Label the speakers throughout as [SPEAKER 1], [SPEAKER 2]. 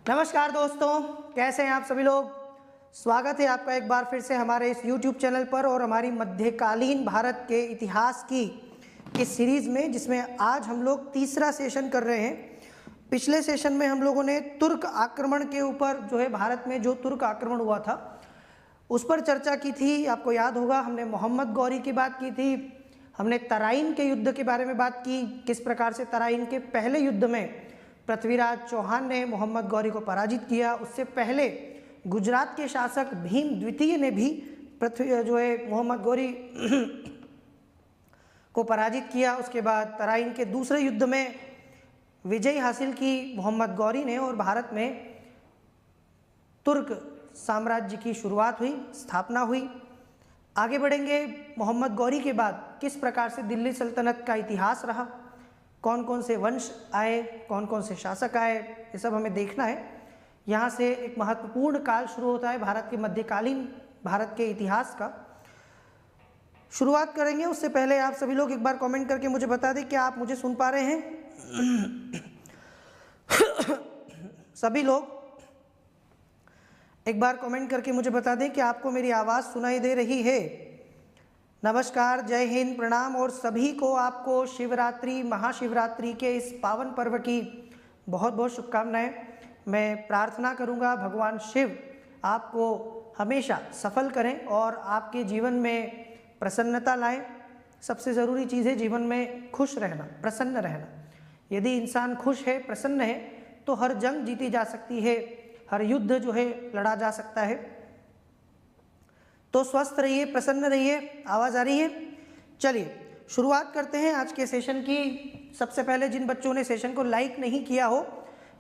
[SPEAKER 1] नमस्कार दोस्तों, कैसे हैं आप सभी लोग। स्वागत है आपका एक बार फिर से हमारे इस YouTube चैनल पर और हमारी मध्यकालीन भारत के इतिहास की इस सीरीज़ में, जिसमें आज हम लोग तीसरा सेशन कर रहे हैं। पिछले सेशन में हम लोगों ने तुर्क आक्रमण के ऊपर जो है भारत में जो तुर्क आक्रमण हुआ था उस पर चर्चा की थी। आपको याद होगा हमने मोहम्मद गौरी की बात की थी, हमने तराइन के युद्ध के बारे में बात की, किस प्रकार से तराइन के पहले युद्ध में पृथ्वीराज चौहान ने मोहम्मद गौरी को पराजित किया। उससे पहले गुजरात के शासक भीम द्वितीय ने भी मोहम्मद गौरी को पराजित किया। उसके बाद तराइन के दूसरे युद्ध में विजय हासिल की मोहम्मद गौरी ने और भारत में तुर्क साम्राज्य की शुरुआत हुई, स्थापना हुई। आगे बढ़ेंगे, मोहम्मद गौरी के बाद किस प्रकार से दिल्ली सल्तनत का इतिहास रहा, कौन कौन से वंश आए, कौन कौन से शासक आए, ये सब हमें देखना है। यहाँ से एक महत्वपूर्ण काल शुरू होता है भारत के मध्यकालीन भारत के इतिहास का। शुरुआत करेंगे उससे पहले आप सभी लोग एक बार कमेंट करके मुझे बता दें क्या आप मुझे सुन पा रहे हैं। सभी लोग एक बार कमेंट करके मुझे बता दें कि आपको मेरी आवाज़ सुनाई दे रही है। नमस्कार, जय हिंद, प्रणाम और सभी को आपको शिवरात्रि, महाशिवरात्रि के इस पावन पर्व की बहुत बहुत शुभकामनाएं। मैं प्रार्थना करूंगा भगवान शिव आपको हमेशा सफल करें और आपके जीवन में प्रसन्नता लाएं। सबसे ज़रूरी चीज़ है जीवन में खुश रहना, प्रसन्न रहना। यदि इंसान खुश है, प्रसन्न है तो हर जंग जीती जा सकती है, हर युद्ध जो है लड़ा जा सकता है। तो स्वस्थ रहिए, प्रसन्न रहिए। आवाज़ आ रही है? चलिए शुरुआत करते हैं आज के सेशन की। सबसे पहले जिन बच्चों ने सेशन को लाइक नहीं किया हो,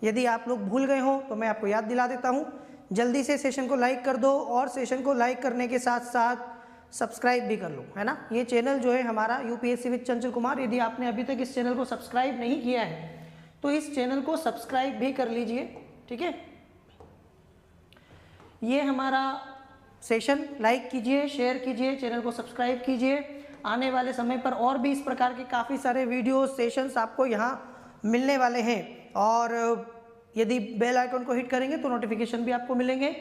[SPEAKER 1] यदि आप लोग भूल गए हो तो मैं आपको याद दिला देता हूँ, जल्दी से सेशन को लाइक कर दो और सेशन को लाइक करने के साथ साथ सब्सक्राइब भी कर लो, है ना। ये चैनल जो है हमारा यूपीएससी विद चंचल कुमार, यदि आपने अभी तक इस चैनल को सब्सक्राइब नहीं किया है तो इस चैनल को सब्सक्राइब भी कर लीजिए, ठीक है। ये हमारा सेशन लाइक कीजिए, शेयर कीजिए, चैनल को सब्सक्राइब कीजिए। आने वाले समय पर और भी इस प्रकार के काफ़ी सारे वीडियो सेशंस आपको यहाँ मिलने वाले हैं और यदि बेल आइकन को हिट करेंगे तो नोटिफिकेशन भी आपको मिलेंगे।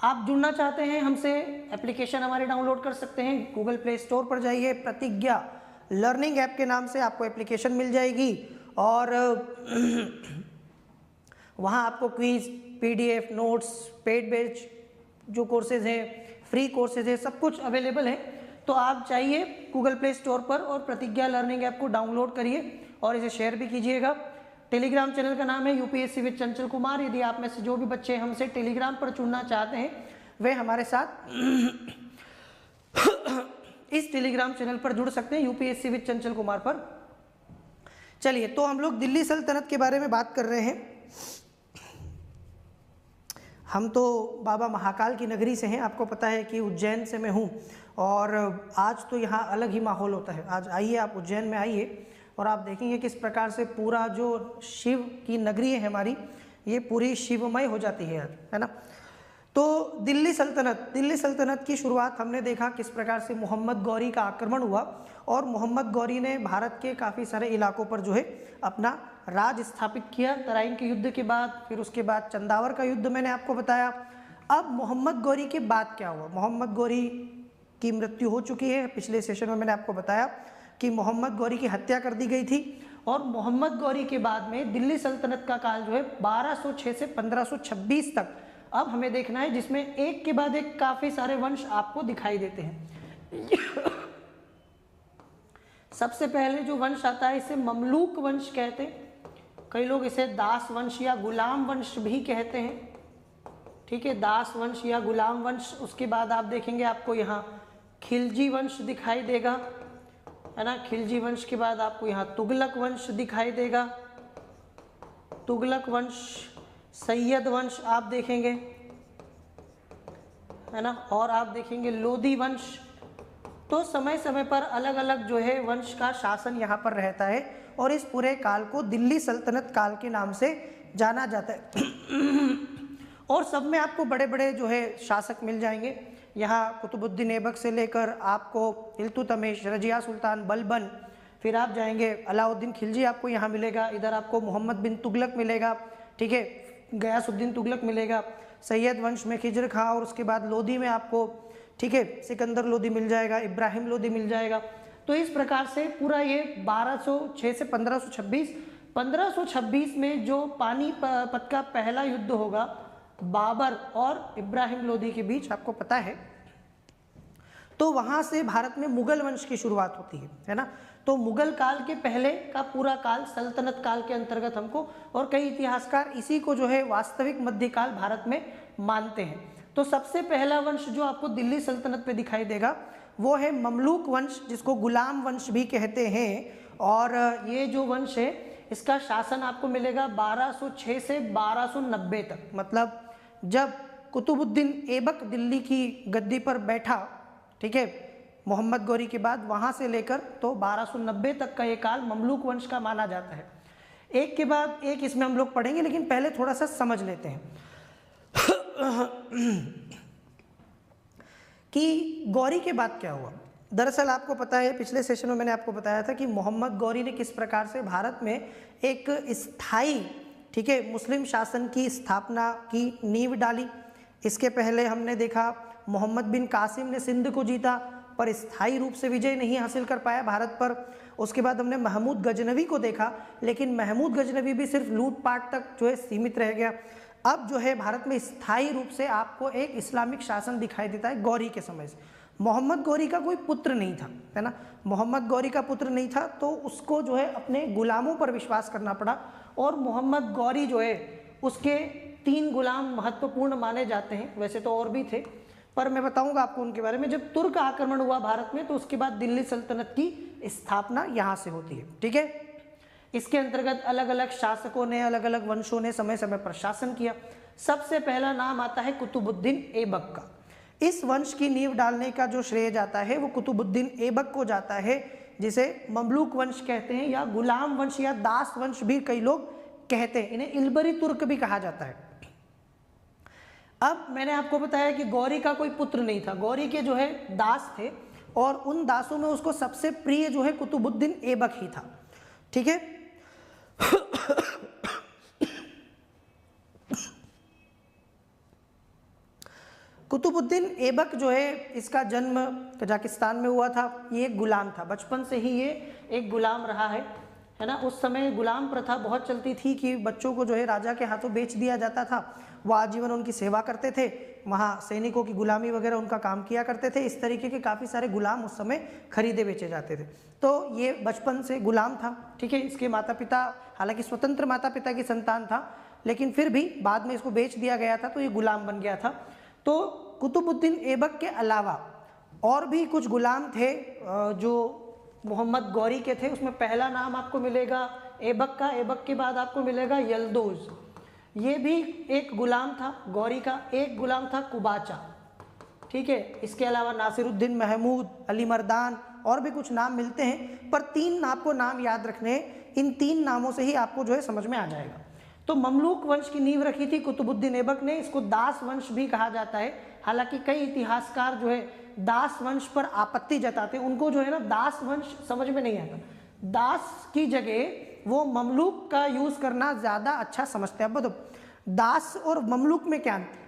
[SPEAKER 1] आप जुड़ना चाहते हैं हमसे, एप्लीकेशन हमारे डाउनलोड कर सकते हैं। गूगल प्ले स्टोर पर जाइए, प्रतिज्ञा लर्निंग ऐप के नाम से आपको एप्लीकेशन मिल जाएगी और वहाँ आपको quiz, PDF, notes, paid batch जो कोर्सेज हैं, फ्री कोर्सेज है, सब कुछ अवेलेबल है। तो आप चाहिए गूगल प्ले स्टोर पर और प्रतिज्ञा लर्निंग ऐप को डाउनलोड करिए और इसे शेयर भी कीजिएगा। टेलीग्राम चैनल का नाम है यूपीएससी विद चंचल कुमार। यदि आप में से जो भी बच्चे हमसे टेलीग्राम पर जुड़ना चाहते हैं वे हमारे साथ इस टेलीग्राम चैनल पर जुड़ सकते हैं, यूपीएससी विद चंचल कुमार पर। चलिए, तो हम लोग दिल्ली सल्तनत के बारे में बात कर रहे हैं। हम तो बाबा महाकाल की नगरी से हैं, आपको पता है कि उज्जैन से मैं हूँ और आज तो यहाँ अलग ही माहौल होता है। आज आइए, आप उज्जैन में आइए और आप देखेंगे किस प्रकार से पूरा जो शिव की नगरी है हमारी, ये पूरी शिवमय हो जाती है, है ना। तो दिल्ली सल्तनत की शुरुआत हमने देखा किस प्रकार से मोहम्मद गौरी का आक्रमण हुआ और मोहम्मद गौरी ने भारत के काफ़ी सारे इलाकों पर जो है अपना राज स्थापित किया तराइन के युद्ध के बाद। फिर उसके बाद चंदावर का युद्ध मैंने आपको बताया। अब मोहम्मद गौरी के बाद क्या हुआ? मोहम्मद गौरी की मृत्यु हो चुकी है। पिछले सेशन में मैंने आपको बताया कि मोहम्मद गौरी की हत्या कर दी गई थी और मोहम्मद गौरी के बाद में दिल्ली सल्तनत का काल जो है 1206 से 1526 तक अब हमें देखना है, जिसमें एक के बाद एक काफ़ी सारे वंश आपको दिखाई देते हैं। सबसे पहले जो वंश आता है इसे ममलूक वंश कहते हैं, कई लोग इसे दास वंश या गुलाम वंश भी कहते हैं, ठीक है, दास वंश या गुलाम वंश। उसके बाद आप देखेंगे आपको यहाँ खिलजी वंश दिखाई देगा, है ना। खिलजी वंश के बाद आपको यहाँ तुगलक वंश दिखाई देगा, तुगलक वंश, सैयद वंश आप देखेंगे, है ना, और आप देखेंगे लोधी वंश। तो समय समय पर अलग अलग जो है वंश का शासन यहाँ पर रहता है और इस पूरे काल को दिल्ली सल्तनत काल के नाम से जाना जाता है। और सब में आपको बड़े बड़े जो है शासक मिल जाएंगे। यहाँ कुतुबुद्दीन ऐबक से लेकर आपको इल्तुतमिश, रजिया सुल्तान बलबन, फिर आप जाएंगे अलाउद्दीन खिलजी आपको यहाँ मिलेगा, इधर आपको मोहम्मद बिन तुगलक मिलेगा, ठीक है। गयासुद्दीन तुगलक मिलेगा, सैयद वंश में खिजर खां, और उसके बाद लोदी में आपको, ठीक है, सिकंदर लोदी मिल जाएगा, इब्राहिम लोदी मिल जाएगा। तो इस प्रकार से पूरा ये 1206 से 1526 में जो पानीपत का पहला युद्ध होगा बाबर और इब्राहिम लोदी के बीच, आपको पता है, तो वहां से भारत में मुगल वंश की शुरुआत होती है ना। तो मुगल काल के पहले का पूरा काल सल्तनत काल के अंतर्गत हमको, और कई इतिहासकार इसी को जो है वास्तविक मध्यकाल भारत में मानते हैं। तो सबसे पहला वंश जो आपको दिल्ली सल्तनत पे दिखाई देगा वो है ममलूक वंश, जिसको गुलाम वंश भी कहते हैं। और ये जो वंश है इसका शासन आपको मिलेगा 1206 से 1290 तक, मतलब जब कुतुबुद्दीन ऐबक दिल्ली की गद्दी पर बैठा, ठीक है, मोहम्मद गौरी के बाद, वहां से लेकर तो 1290 तक का ये काल ममलूक वंश का माना जाता है। एक के बाद एक इसमें हम लोग पढ़ेंगे, लेकिन पहले थोड़ा सा समझ लेते हैं कि गौरी के बाद क्या हुआ। दरअसल आपको पता है, पिछले सेशन में मैंने आपको बताया था कि मोहम्मद गौरी ने किस प्रकार से भारत में एक स्थायी, ठीक है, मुस्लिम शासन की स्थापना की नींव डाली। इसके पहले हमने देखा मोहम्मद बिन कासिम ने सिंध को जीता, पर स्थायी रूप से विजय नहीं हासिल कर पाया भारत पर। उसके बाद हमने महमूद गजनवी को देखा, लेकिन महमूद गजनवी भी सिर्फ लूटपाट तक जो है सीमित रह गया। अब जो है भारत में स्थायी रूप से आपको एक इस्लामिक शासन दिखाई देता है गौरी के समय से। मोहम्मद गौरी का कोई पुत्र नहीं था, है ना, मोहम्मद गौरी का पुत्र नहीं था, तो उसको जो है अपने गुलामों पर विश्वास करना पड़ा। और मोहम्मद गौरी जो है उसके 3 गुलाम महत्वपूर्ण माने जाते हैं, वैसे तो और भी थे, पर मैं बताऊंगा आपको उनके बारे में। जब तुर्क आक्रमण हुआ भारत में, तो उसके बाद दिल्ली सल्तनत की स्थापना यहाँ से होती है, ठीक है। इसके अंतर्गत अलग अलग शासकों ने, अलग अलग वंशों ने समय समय पर शासन किया। सबसे पहला नाम आता है कुतुबुद्दीन ऐबक का। इस वंश की नींव डालने का जो श्रेय जाता है वो कुतुबुद्दीन ऐबक को जाता है, जिसे ममलूक वंश कहते हैं, या गुलाम वंश या दास वंश भी कई लोग कहते हैं। इन्हें इल्बरी तुर्क भी कहा जाता है। अब मैंने आपको बताया कि गौरी का कोई पुत्र नहीं था, गौरी के जो है दास थे, और उन दासों में उसको सबसे प्रिय जो है कुतुबुद्दीन ऐबक ही था, ठीक है। कुतुबुद्दीन ऐबक जो है, इसका जन्म कजाकिस्तान में हुआ था। ये एक गुलाम था, बचपन से ही ये एक गुलाम रहा है ना। उस समय गुलाम प्रथा बहुत चलती थी कि बच्चों को जो है राजा के हाथों बेच दिया जाता था, वो आजीवन उनकी सेवा करते थे, वहाँ सैनिकों की गुलामी वगैरह उनका काम किया करते थे। इस तरीके के काफ़ी सारे गुलाम उस समय खरीदे बेचे जाते थे। तो ये बचपन से गुलाम था, ठीक है। इसके माता पिता, हालांकि स्वतंत्र माता पिता की संतान था, लेकिन फिर भी बाद में इसको बेच दिया गया था, तो ये गुलाम बन गया था। तो कुतुबुद्दीन ऐबक के अलावा और भी कुछ गुलाम थे जो मोहम्मद गौरी के थे। उसमें पहला नाम आपको मिलेगा ऐबक का, ऐबक के बाद आपको मिलेगा यल्दोज, ये भी एक गुलाम था गौरी का। एक गुलाम था कुबाचा, ठीक है। इसके अलावा नासिरुद्दीन महमूद, अली मर्दान, और भी कुछ नाम मिलते हैं, पर 3 आपको नाम याद रखने हैं। इन 3 नामों से ही आपको जो है समझ में आ जाएगा। तो ममलूक वंश की नींव रखी थी कुतुबुद्दीन ऐबक ने। इसको दास वंश भी कहा जाता है, हालांकि कई इतिहासकार जो है दास वंश पर आपत्ति जताते हैं। उनको जो है ना दास वंश समझ में नहीं आता, दास की जगह वो ममलूक का यूज करना ज्यादा अच्छा समझते हैं। अब बताओ दास और ममलूक में क्या अंतर?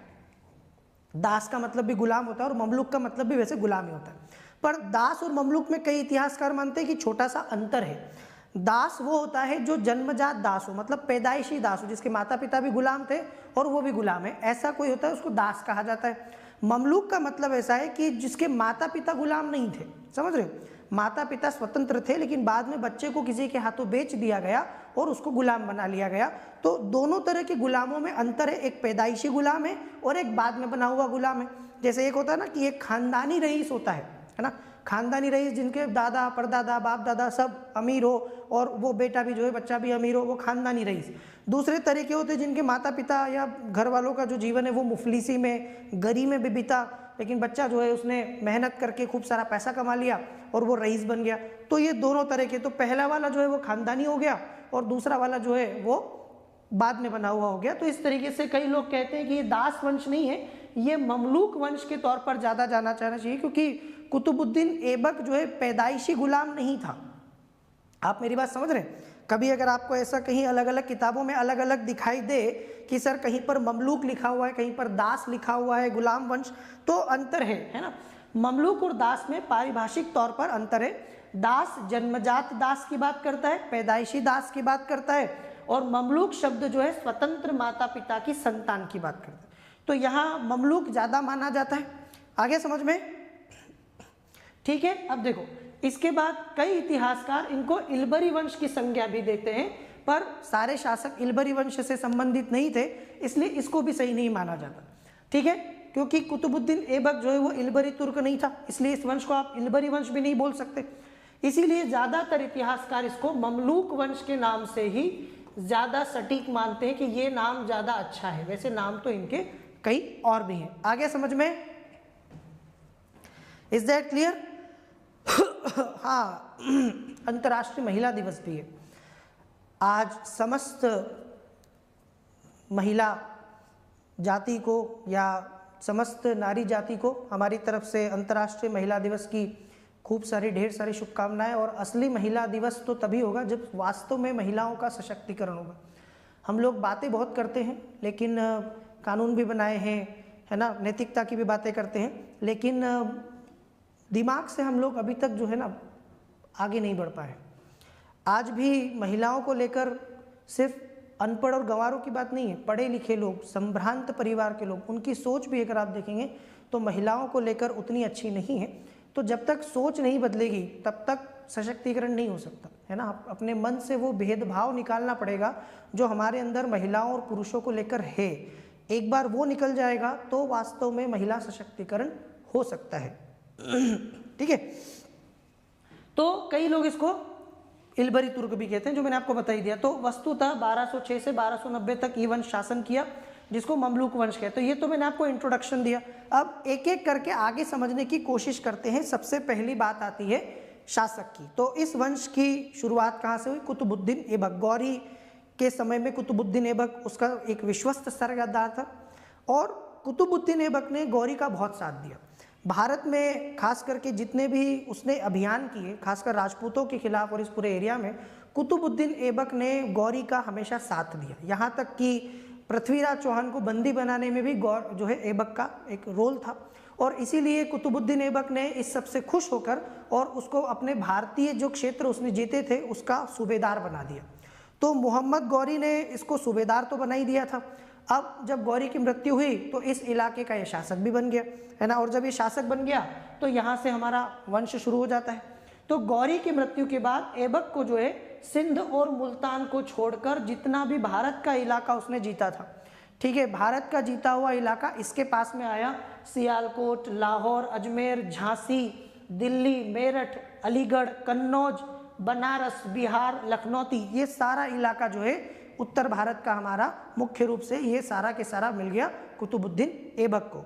[SPEAKER 1] दास का मतलब भी गुलाम होता है और ममलूक का मतलब भी वैसे गुलाम ही होता है, पर दास और ममलूक में कई इतिहासकार मानते हैं कि छोटा सा अंतर है। दास वो होता है जो जन्मजात दास हो, मतलब पैदाइशी दास हो, जिसके माता पिता भी गुलाम थे और वो भी गुलाम है, ऐसा कोई होता है उसको दास कहा जाता है। ममलूक का मतलब ऐसा है कि जिसके माता पिता गुलाम नहीं थे, समझ रहे हो, माता पिता स्वतंत्र थे, लेकिन बाद में बच्चे को किसी के हाथों बेच दिया गया और उसको गुलाम बना लिया गया। तो दोनों तरह के गुलामों में अंतर है, एक पैदाइशी गुलाम है और एक बाद में बना हुआ गुलाम है। जैसे एक होता है ना कि एक खानदानी रईस होता है ना, खानदानी रईस जिनके दादा परदादा बाप दादा सब अमीर हो और वो बेटा भी जो है बच्चा भी अमीर हो, वो खानदानी रईस। दूसरे तरीके होते हैं जिनके माता पिता या घर वालों का जो जीवन है वो मुफलिसी में, गरीब में भी बीता, लेकिन बच्चा जो है उसने मेहनत करके खूब सारा पैसा कमा लिया और वो रईस बन गया। तो ये दोनों तरह के, तो पहला वाला जो है वो खानदानी हो गया और दूसरा वाला जो है वो बाद में बना हुआ हो गया। तो इस तरीके से कई लोग कहते हैं कि ये दास वंश नहीं है, ये ममलूक वंश के तौर पर ज़्यादा जाना चाहना चाहिए, क्योंकि कुतुबुद्दीन ऐबक जो है पैदाइशी गुलाम नहीं था। आप मेरी बात समझ रहे हैं? कभी अगर आपको ऐसा कहीं अलग अलग किताबों में अलग अलग दिखाई दे कि सर कहीं पर ममलूक लिखा हुआ है, कहीं पर दास लिखा हुआ है, गुलाम वंश, तो अंतर है ना। ममलूक और दास में पारिभाषिक तौर पर अंतर है। दास जन्मजात दास की बात करता है, पैदाइशी दास की बात करता है, और ममलूक शब्द जो है स्वतंत्र माता पिता की संतान की बात करता है। तो यहाँ ममलूक ज़्यादा माना जाता है। आगे समझ में? ठीक है। अब देखो, इसके बाद कई इतिहासकार इनको इल्बरी वंश की संज्ञा भी देते हैं, पर सारे शासक इल्बरी वंश से संबंधित नहीं थे, इसलिए इसको भी सही नहीं माना जाता। ठीक है, क्योंकि कुतुबुद्दीन ऐबक जो है वो इल्बरी तुर्क नहीं था, इसलिए इस वंश को आप इल्बरी वंश भी नहीं बोल सकते। इसीलिए ज़्यादातर इतिहासकार इसको ममलूक वंश के नाम से ही ज़्यादा सटीक मानते हैं कि ये नाम ज़्यादा अच्छा है। वैसे नाम तो इनके कई और भी हैं। आगे समझ में? Is that clear? हाँ, अंतर्राष्ट्रीय महिला दिवस भी है आज। समस्त महिला जाति को या समस्त नारी जाति को हमारी तरफ से अंतर्राष्ट्रीय महिला दिवस की खूब सारी ढेर सारी शुभकामनाएं। और असली महिला दिवस तो तभी होगा जब वास्तव में महिलाओं का सशक्तिकरण होगा। हम लोग बातें बहुत करते हैं, लेकिन कानून भी बनाए हैं, है ना, नैतिकता की भी बातें करते हैं, लेकिन दिमाग से हम लोग अभी तक जो है ना आगे नहीं बढ़ पाए। आज भी महिलाओं को लेकर सिर्फ अनपढ़ और गंवारों की बात नहीं है, पढ़े लिखे लोग, संभ्रांत परिवार के लोग, उनकी सोच भी अगर आप देखेंगे तो महिलाओं को लेकर उतनी अच्छी नहीं है। तो जब तक सोच नहीं बदलेगी तब तक सशक्तिकरण नहीं हो सकता, है ना। अपने मन से वो भेदभाव निकालना पड़ेगा जो हमारे अंदर महिलाओं और पुरुषों को लेकर है। एक बार वो निकल जाएगा तो वास्तव में महिला सशक्तिकरण हो सकता है। ठीक है। तो कई लोग इसको इल्बरी तुर्क भी कहते हैं, जो मैंने आपको बता ही दिया। तो वस्तुतः 1206 से 1290 तक ये वंश शासन किया, जिसको ममलूक वंश कहते हैं। ये तो मैंने आपको इंट्रोडक्शन दिया। अब एक एक करके आगे समझने की कोशिश करते हैं। सबसे पहली बात आती है शासक की। तो इस वंश की शुरुआत कहाँ से हुई? कुतुबुद्दीन ऐबक। गौरी के समय में कुतुबुद्दीन ऐबक उसका एक विश्वस्त सरदार था, और कुतुबुद्दीन ऐबक ने गौरी का बहुत साथ दिया। भारत में खास करके जितने भी उसने अभियान किए, खासकर राजपूतों के खिलाफ और इस पूरे एरिया में, कुतुबुद्दीन ऐबक ने गौरी का हमेशा साथ दिया। यहाँ तक कि पृथ्वीराज चौहान को बंदी बनाने में भी गौर जो है ऐबक का एक रोल था, और इसीलिए कुतुबुद्दीन ऐबक ने इस सबसे खुश होकर और उसको अपने भारतीय जो क्षेत्र उसने जीते थे उसका सूबेदार बना दिया। तो मोहम्मद गौरी ने इसको सूबेदार तो बना ही दिया था। अब जब गौरी की मृत्यु हुई तो इस इलाके का ये शासक भी बन गया, है ना। और जब ये शासक बन गया तो यहाँ से हमारा वंश शुरू हो जाता है। तो गौरी की मृत्यु के बाद ऐबक को जो है सिंध और मुल्तान को छोड़कर जितना भी भारत का इलाका उसने जीता था, ठीक है, भारत का जीता हुआ इलाका इसके पास में आया। सियालकोट, लाहौर, अजमेर, झांसी, दिल्ली, मेरठ, अलीगढ़, कन्नौज, बनारस, बिहार, लखनौती, ये सारा इलाका जो है उत्तर भारत का हमारा मुख्य रूप से ये सारा के सारा मिल गया कुतुबुद्दीन ऐबक को।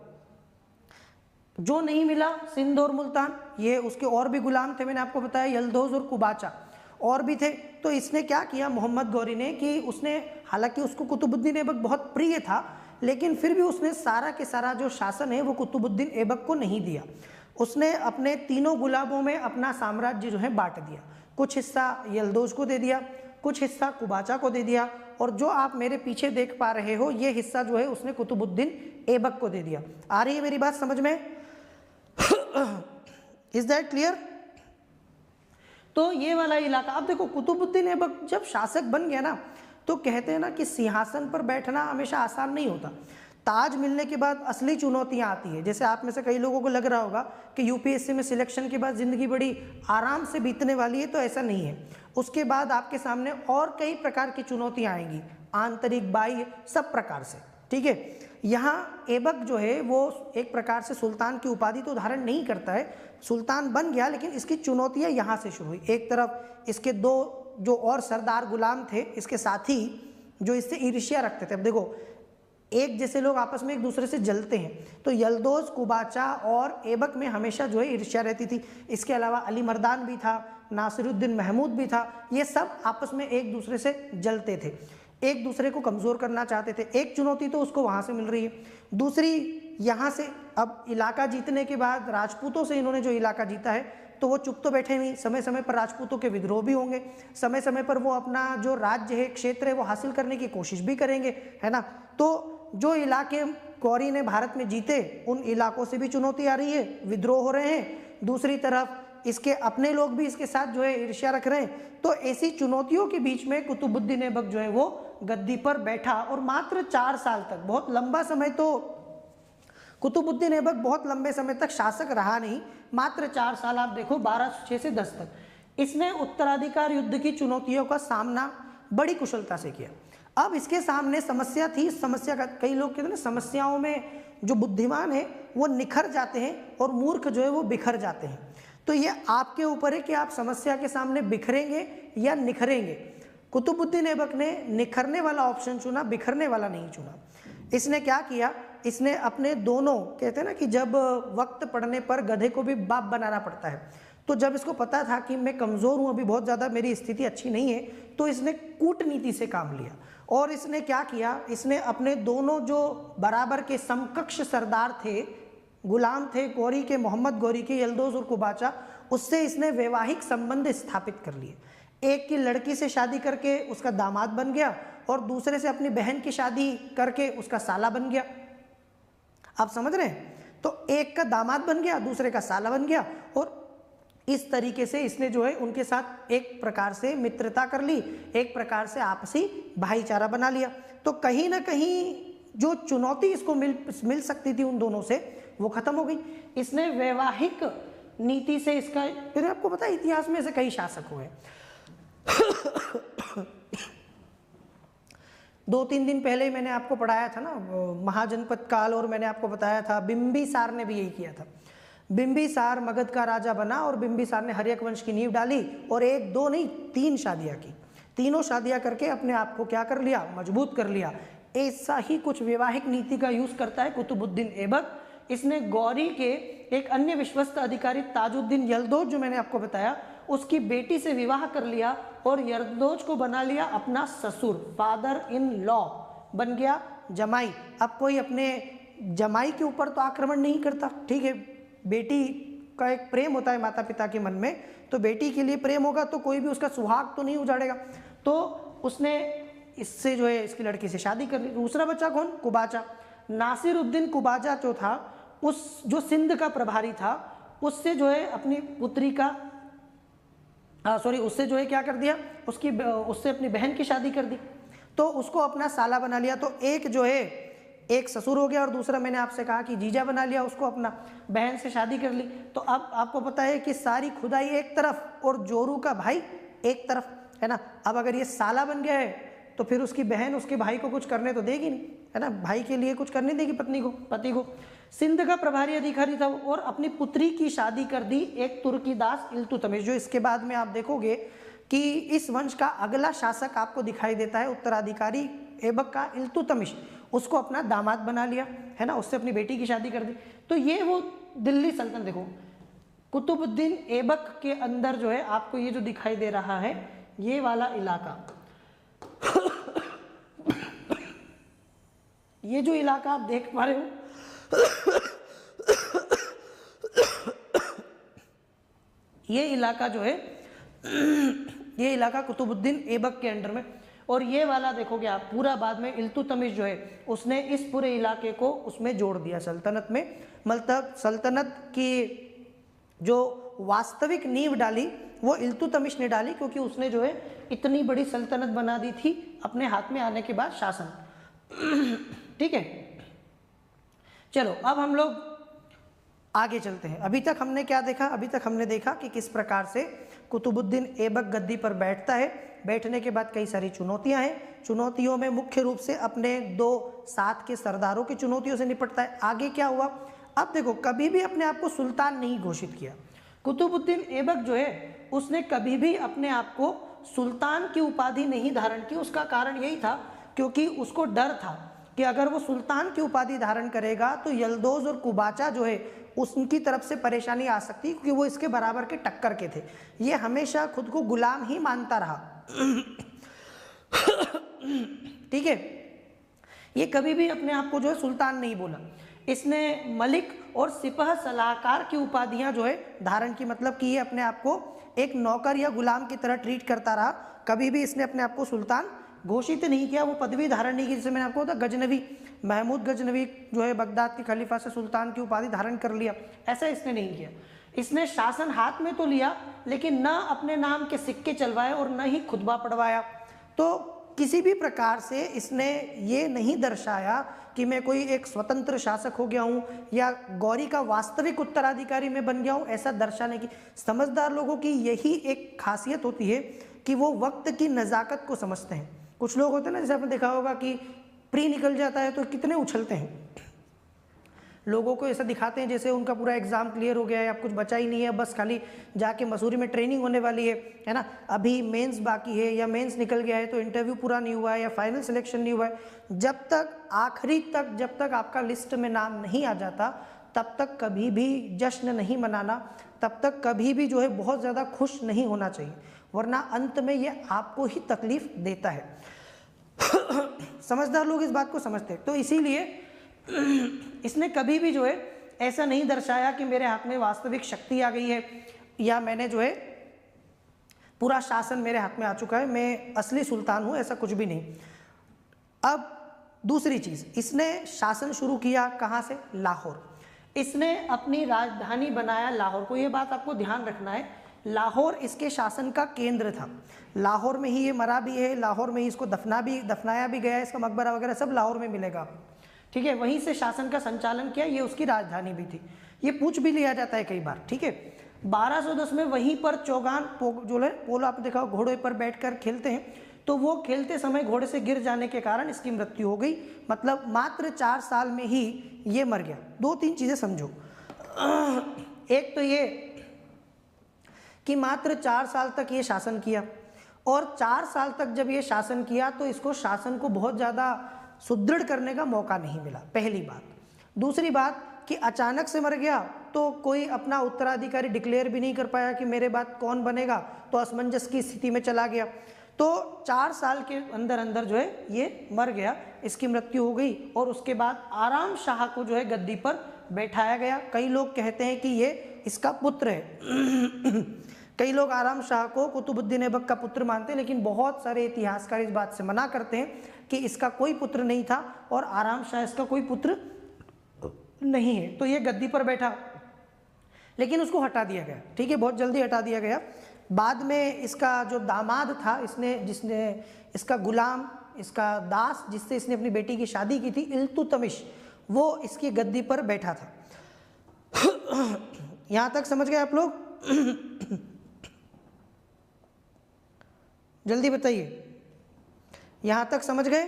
[SPEAKER 1] जो नहीं मिला सिंध और मुल्तान, ये उसके और भी गुलाम थे, मैंने आपको बताया, यल्दौज और कुबाचा और भी थे। तो इसने क्या किया मोहम्मद गौरी ने कि उसने, हालांकि उसको कुतुबुद्दीन ऐबक बहुत प्रिय था, लेकिन फिर भी उसने सारा के सारा जो शासन है वो कुतुबुद्दीन ऐबक को नहीं दिया। उसने अपने तीनों गुलामों में अपना साम्राज्य जो है बांट दिया। कुछ हिस्सा यल्दौज को दे दिया, कुछ हिस्सा कुबाचा को दे दिया, और जो आप मेरे पीछे देख पा रहे हो ये हिस्सा जो है उसने कुतुबुद्दीन ऐबक को दे दिया। आ रही है मेरी बात समझ में? Is that clear? तो ये वाला इलाका, अब देखो कुतुबुद्दीन ऐबक जब शासक बन गया ना, तो कहते हैं ना कि सिंहासन पर बैठना हमेशा आसान नहीं होता। ताज मिलने के बाद असली चुनौतियां आती है। जैसे आप में से कई लोगों को लग रहा होगा कि यूपीएससी में सिलेक्शन के बाद ज़िंदगी बड़ी आराम से बीतने वाली है, तो ऐसा नहीं है। उसके बाद आपके सामने और कई प्रकार की चुनौतियां आएंगी, आंतरिक, बाह्य, सब प्रकार से, ठीक है। यहाँ ऐबक जो है वो एक प्रकार से सुल्तान की उपाधि तो धारण नहीं करता है, सुल्तान बन गया, लेकिन इसकी चुनौतियाँ यहाँ से शुरू हुई। एक तरफ इसके दो जो और सरदार गुलाम थे, इसके साथी जो इससे ईर्ष्या रखते थे। अब देखो, एक जैसे लोग आपस में एक दूसरे से जलते हैं, तो यल्दौज, कुबाचा और ऐबक में हमेशा जो है ईर्ष्या रहती थी। इसके अलावा अली मर्दान भी था, नासिरुद्दीन महमूद भी था, ये सब आपस में एक दूसरे से जलते थे, एक दूसरे को कमज़ोर करना चाहते थे। एक चुनौती तो उसको वहाँ से मिल रही है। दूसरी, यहाँ से अब इलाका जीतने के बाद राजपूतों से इन्होंने जो इलाका जीता है, तो वो चुप तो बैठे नहीं, समय समय पर राजपूतों के विद्रोह भी होंगे, समय समय पर वो अपना जो राज्य है, क्षेत्र है, वो हासिल करने की कोशिश भी करेंगे, है ना। तो जो इलाके गौरी ने भारत में जीते, उन इलाकों से भी चुनौती आ रही है, विद्रोह हो रहे हैं, दूसरी तरफ इसके अपने लोग भी इसके साथ जो है ईर्ष्या रख रहे हैं। तो ऐसी चुनौतियों के बीच में कुतुबुद्दीन ऐबक जो है वो गद्दी पर बैठा और मात्र 4 साल तक, बहुत लंबा समय तो कुतुबुद्दीन ऐबक बहुत लंबे समय तक शासक रहा नहीं, मात्र 4 साल आप देखो 1206 से 10 तक इसने उत्तराधिकार युद्ध की चुनौतियों का सामना बड़ी कुशलता से किया। अब इसके सामने समस्या थी, समस्या का कई लोग कहते हैं ना, समस्याओं में जो बुद्धिमान है वो निखर जाते हैं और मूर्ख जो है वो बिखर जाते हैं। तो ये आपके ऊपर है कि आप समस्या के सामने बिखरेंगे या निखरेंगे। कुतुबुद्दीन ऐबक ने निखरने वाला ऑप्शन चुना, बिखरने वाला नहीं चुना। इसने क्या किया, इसने अपने दोनों, कहते हैं ना कि जब वक्त पड़ने पर गधे को भी बाप बनाना पड़ता है, तो जब इसको पता था कि मैं कमज़ोर हूँ, अभी बहुत ज़्यादा मेरी स्थिति अच्छी नहीं है, तो इसने कूटनीति से काम लिया। और इसने क्या किया, इसने अपने दोनों जो बराबर के समकक्ष सरदार थे, गुलाम थे गौरी के, मोहम्मद गौरी के, यल्दोज और कुबाचा, उससे इसने वैवाहिक संबंध स्थापित कर लिए। एक की लड़की से शादी करके उसका दामाद बन गया और दूसरे से अपनी बहन की शादी करके उसका साला बन गया। आप समझ रहे हैं? तो एक का दामाद बन गया, दूसरे का साला बन गया, और इस तरीके से इसने जो है उनके साथ एक प्रकार से मित्रता कर ली, एक प्रकार से आपसी भाईचारा बना लिया। तो कहीं ना कहीं जो चुनौती इसको मिल सकती थी उन दोनों से, वो खत्म हो गई। इसने वैवाहिक नीति से इसका, फिर आपको पता है इतिहास में ऐसे कई शासक हुए। 2-3 दिन पहले ही मैंने आपको पढ़ाया था ना महाजनपद काल, और मैंने आपको बताया था बिंबिसार ने भी यही किया था। बिंबिसार मगध का राजा बना और बिंबिसार ने हर्यक वंश की नींव डाली और 1, 2 नहीं 3 शादियां की। तीनों शादियां करके अपने आप को क्या कर लिया, मजबूत कर लिया। ऐसा ही कुछ वैवाहिक नीति का यूज करता है कुतुबुद्दीन ऐबक। इसने गौरी के एक अन्य विश्वस्त अधिकारी ताजुद्दीन यल्दोज, जो मैंने आपको बताया, उसकी बेटी से विवाह कर लिया और यल्दोज को बना लिया अपना ससुर, फादर इन लॉ बन गया, जमाई। अब कोई अपने जमाई के ऊपर तो आक्रमण नहीं करता, ठीक है, बेटी का एक प्रेम होता है माता पिता के मन में, तो बेटी के लिए प्रेम होगा तो कोई भी उसका सुहाग तो नहीं उजाड़ेगा। तो उसने इससे जो है इसकी लड़की से शादी कर ली। दूसरा बच्चा कौन, कुबाचा। नासिरुद्दीन कुबाचा जो था, उस जो सिंध का प्रभारी था, उससे जो है अपनी पुत्री का उससे जो है क्या कर दिया, उससे अपनी बहन की शादी कर दी, तो उसको अपना साला बना लिया। तो एक जो है एक ससुर हो गया और दूसरा मैंने आपसे कहा कि जीजा बना लिया, उसको अपना बहन से शादी कर ली। तो अब आपको पता है कि सारी खुदाई एक तरफ और जोरू का भाई एक तरफ, है ना। अब अगर ये साला बन गया है तो फिर उसकी बहन उसके भाई को कुछ करने तो देगी नहीं, है ना, भाई के लिए कुछ करने देगी पति को। सिंध का प्रभारी अधिकारी था और अपनी पुत्री की शादी कर दी एक तुर्की दास इल्तुतमिश, जो इसके बाद में आप देखोगे कि इस वंश का अगला शासक आपको दिखाई देता है उत्तराधिकारी ऐबक का, इल्तुतमिश। उसको अपना दामाद बना लिया, है ना, उससे अपनी बेटी की शादी कर दी। तो ये वो दिल्ली सल्तनत, देखो कुतुबुद्दीन ऐबक के अंदर जो है आपको ये जो दिखाई दे रहा है, ये वाला इलाका ये जो इलाका आप देख पा रहे हो, ये इलाका जो है ये इलाका कुतुबुद्दीन ऐबक के अंडर में। और ये वाला देखोगे आप पूरा, बाद में इल्तुतमिश जो है उसने इस पूरे इलाके को उसमें जोड़ दिया सल्तनत में। मतलब सल्तनत की जो वास्तविक नींव डाली वो इल्तुतमिश ने डाली, क्योंकि उसने जो है इतनी बड़ी सल्तनत बना दी थी अपने हाथ में आने के बाद शासन। ठीक है, चलो अब हम लोग आगे चलते हैं। अभी तक हमने क्या देखा, अभी तक हमने देखा कि किस प्रकार से कुतुबुद्दीन ऐबक गद्दी पर बैठता है। बैठने के बाद कई सारी चुनौतियां हैं, चुनौतियों में मुख्य रूप से अपने 2 साथ के सरदारों की चुनौतियों से निपटता है। आगे क्या हुआ, अब देखो, कभी भी अपने आप को सुल्तान नहीं घोषित किया कुतुबुद्दीन ऐबक जो है, उसने कभी भी अपने आप को सुल्तान की उपाधि नहीं धारण की। उसका कारण यही था क्योंकि उसको डर था कि अगर वो सुल्तान की उपाधि धारण करेगा तो यल्दोज और कुबाचा जो है उनकी तरफ से परेशानी आ सकती, क्योंकि वो इसके बराबर के टक्कर के थे। ये हमेशा खुद को गुलाम ही मानता रहा। ठीक है, ये कभी भी अपने आप को जो है सुल्तान नहीं बोला। इसने मलिक और सिपह सलाहकार की उपाधियां जो है धारण की, मतलब कि ये अपने आप को एक नौकर या गुलाम की तरह ट्रीट करता रहा। कभी भी इसने अपने आप को सुल्तान घोषित नहीं किया, वो पदवी धारण नहीं की। जैसे मैंने आपको बताया गजनवी, महमूद गजनवी जो है बगदाद के खलीफा से सुल्तान की उपाधि धारण कर लिया, ऐसा इसने नहीं किया। इसने शासन हाथ में तो लिया लेकिन न अपने नाम के सिक्के चलवाए और न ही खुतबा पढ़वाया। तो किसी भी प्रकार से इसने ये नहीं दर्शाया कि मैं कोई एक स्वतंत्र शासक हो गया हूँ या गौरी का वास्तविक उत्तराधिकारी मैं बन गया हूँ, ऐसा दर्शाने की। समझदार लोगों की यही एक खासियत होती है कि वो वक्त की नज़ाकत को समझते हैं। कुछ लोग होते हैं ना, जैसे आपने देखा होगा कि प्री निकल जाता है तो कितने उछलते हैं, लोगों को ऐसा दिखाते हैं जैसे उनका पूरा एग्जाम क्लियर हो गया है, अब कुछ बचा ही नहीं है, बस खाली जाके मसूरी में ट्रेनिंग होने वाली है ना, अभी मेंस बाकी है या मेंस निकल गया है तो इंटरव्यू पूरा नहीं हुआ है या फाइनल सिलेक्शन नहीं हुआ है। जब तक आखिरी तक, जब तक आपका लिस्ट में नाम नहीं आ जाता तब तक कभी भी जश्न नहीं मनाना, तब तक कभी भी जो है बहुत ज़्यादा खुश नहीं होना चाहिए, वरना अंत में ये आपको ही तकलीफ देता है। समझदार लोग इस बात को समझते हैं। तो इसीलिए इसने कभी भी जो है ऐसा नहीं दर्शाया कि मेरे हाथ में वास्तविक शक्ति आ गई है या मैंने जो है पूरा शासन मेरे हाथ में आ चुका है, मैं असली सुल्तान हूँ, ऐसा कुछ भी नहीं। अब दूसरी चीज़, इसने शासन शुरू किया कहाँ से? लाहौर। इसने अपनी राजधानी बनाया लाहौर को। ये बात आपको ध्यान रखना है, लाहौर इसके शासन का केंद्र था। लाहौर में ही ये मरा भी है, लाहौर में ही इसको दफनाया भी गया है, इसका मकबरा वगैरह सब लाहौर में मिलेगा, ठीक है। वहीं से शासन का संचालन किया, ये उसकी राजधानी भी थी। ये पूछ भी लिया जाता है कई बार, ठीक है। 1210 में वहीं पर चौगान जो है पोलो आपने देखा घोड़े पर बैठकर खेलते हैं, तो वो खेलते समय घोड़े से गिर जाने के कारण इसकी मृत्यु हो गई। मतलब मात्र 4 साल में ही ये मर गया। 2-3 चीज़ें समझो। एक तो ये कि मात्र 4 साल तक ये शासन किया, और 4 साल तक जब ये शासन किया तो इसको शासन को बहुत ज़्यादा सुदृढ़ करने का मौका नहीं मिला, पहली बात। दूसरी बात कि अचानक से मर गया तो कोई अपना उत्तराधिकारी डिक्लेयर भी नहीं कर पाया कि मेरे बाद कौन बनेगा, तो असमंजस की स्थिति में चला गया। तो 4 साल के अंदर अंदर जो है ये मर गया, इसकी मृत्यु हो गई। और उसके बाद आराम शाह को जो है गद्दी पर बैठाया गया। कई लोग कहते हैं कि ये इसका पुत्र है। कई लोग आराम शाह को कुतुबुद्दीन ऐबक का पुत्र मानते हैं, लेकिन बहुत सारे इतिहासकार इस बात से मना करते हैं कि इसका कोई पुत्र नहीं था और आराम शाह इसका कोई पुत्र नहीं है। तो ये गद्दी पर बैठा, लेकिन उसको हटा दिया गया, ठीक है, बहुत जल्दी हटा दिया गया। बाद में इसका जो दामाद था, जिसने इसका गुलाम, इसका दास, जिससे इसने अपनी बेटी की शादी की थी, इल्तुतमिश, वो इसकी गद्दी पर बैठा था। यहाँ तक समझ गए आप लोग? जल्दी बताइए, यहाँ तक समझ गए?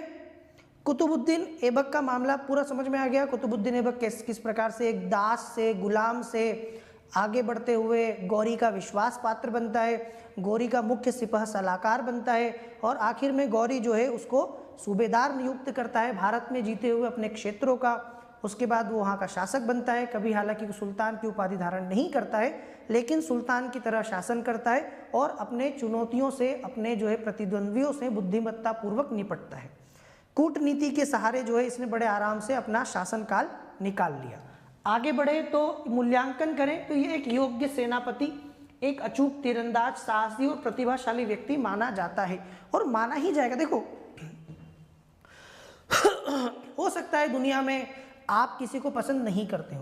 [SPEAKER 1] कुतुबुद्दीन ऐबक का मामला पूरा समझ में आ गया। कुतुबुद्दीन ऐबक किस प्रकार से एक दास से, गुलाम से आगे बढ़ते हुए गौरी का विश्वास पात्र बनता है, गौरी का मुख्य सिपह सलाहकार बनता है, और आखिर में गौरी जो है उसको सूबेदार नियुक्त करता है भारत में जीते हुए अपने क्षेत्रों का। उसके बाद वो वहाँ का शासक बनता है। कभी हालांकि सुल्तान की उपाधि धारण नहीं करता है, लेकिन सुल्तान की तरह शासन करता है और अपने चुनौतियों से, अपने जो है प्रतिद्वंद्वियों से बुद्धिमत्ता पूर्वक निपटता है। कूटनीति के सहारे जो है इसने बड़े आराम से अपना शासनकाल निकाल लिया। आगे बढ़े तो मूल्यांकन करें तो ये एक योग्य सेनापति, एक अचूक तीरंदाज, साहसी और प्रतिभाशाली व्यक्ति माना जाता है, और माना ही जाएगा। देखो, हो सकता है दुनिया में आप किसी को पसंद नहीं करते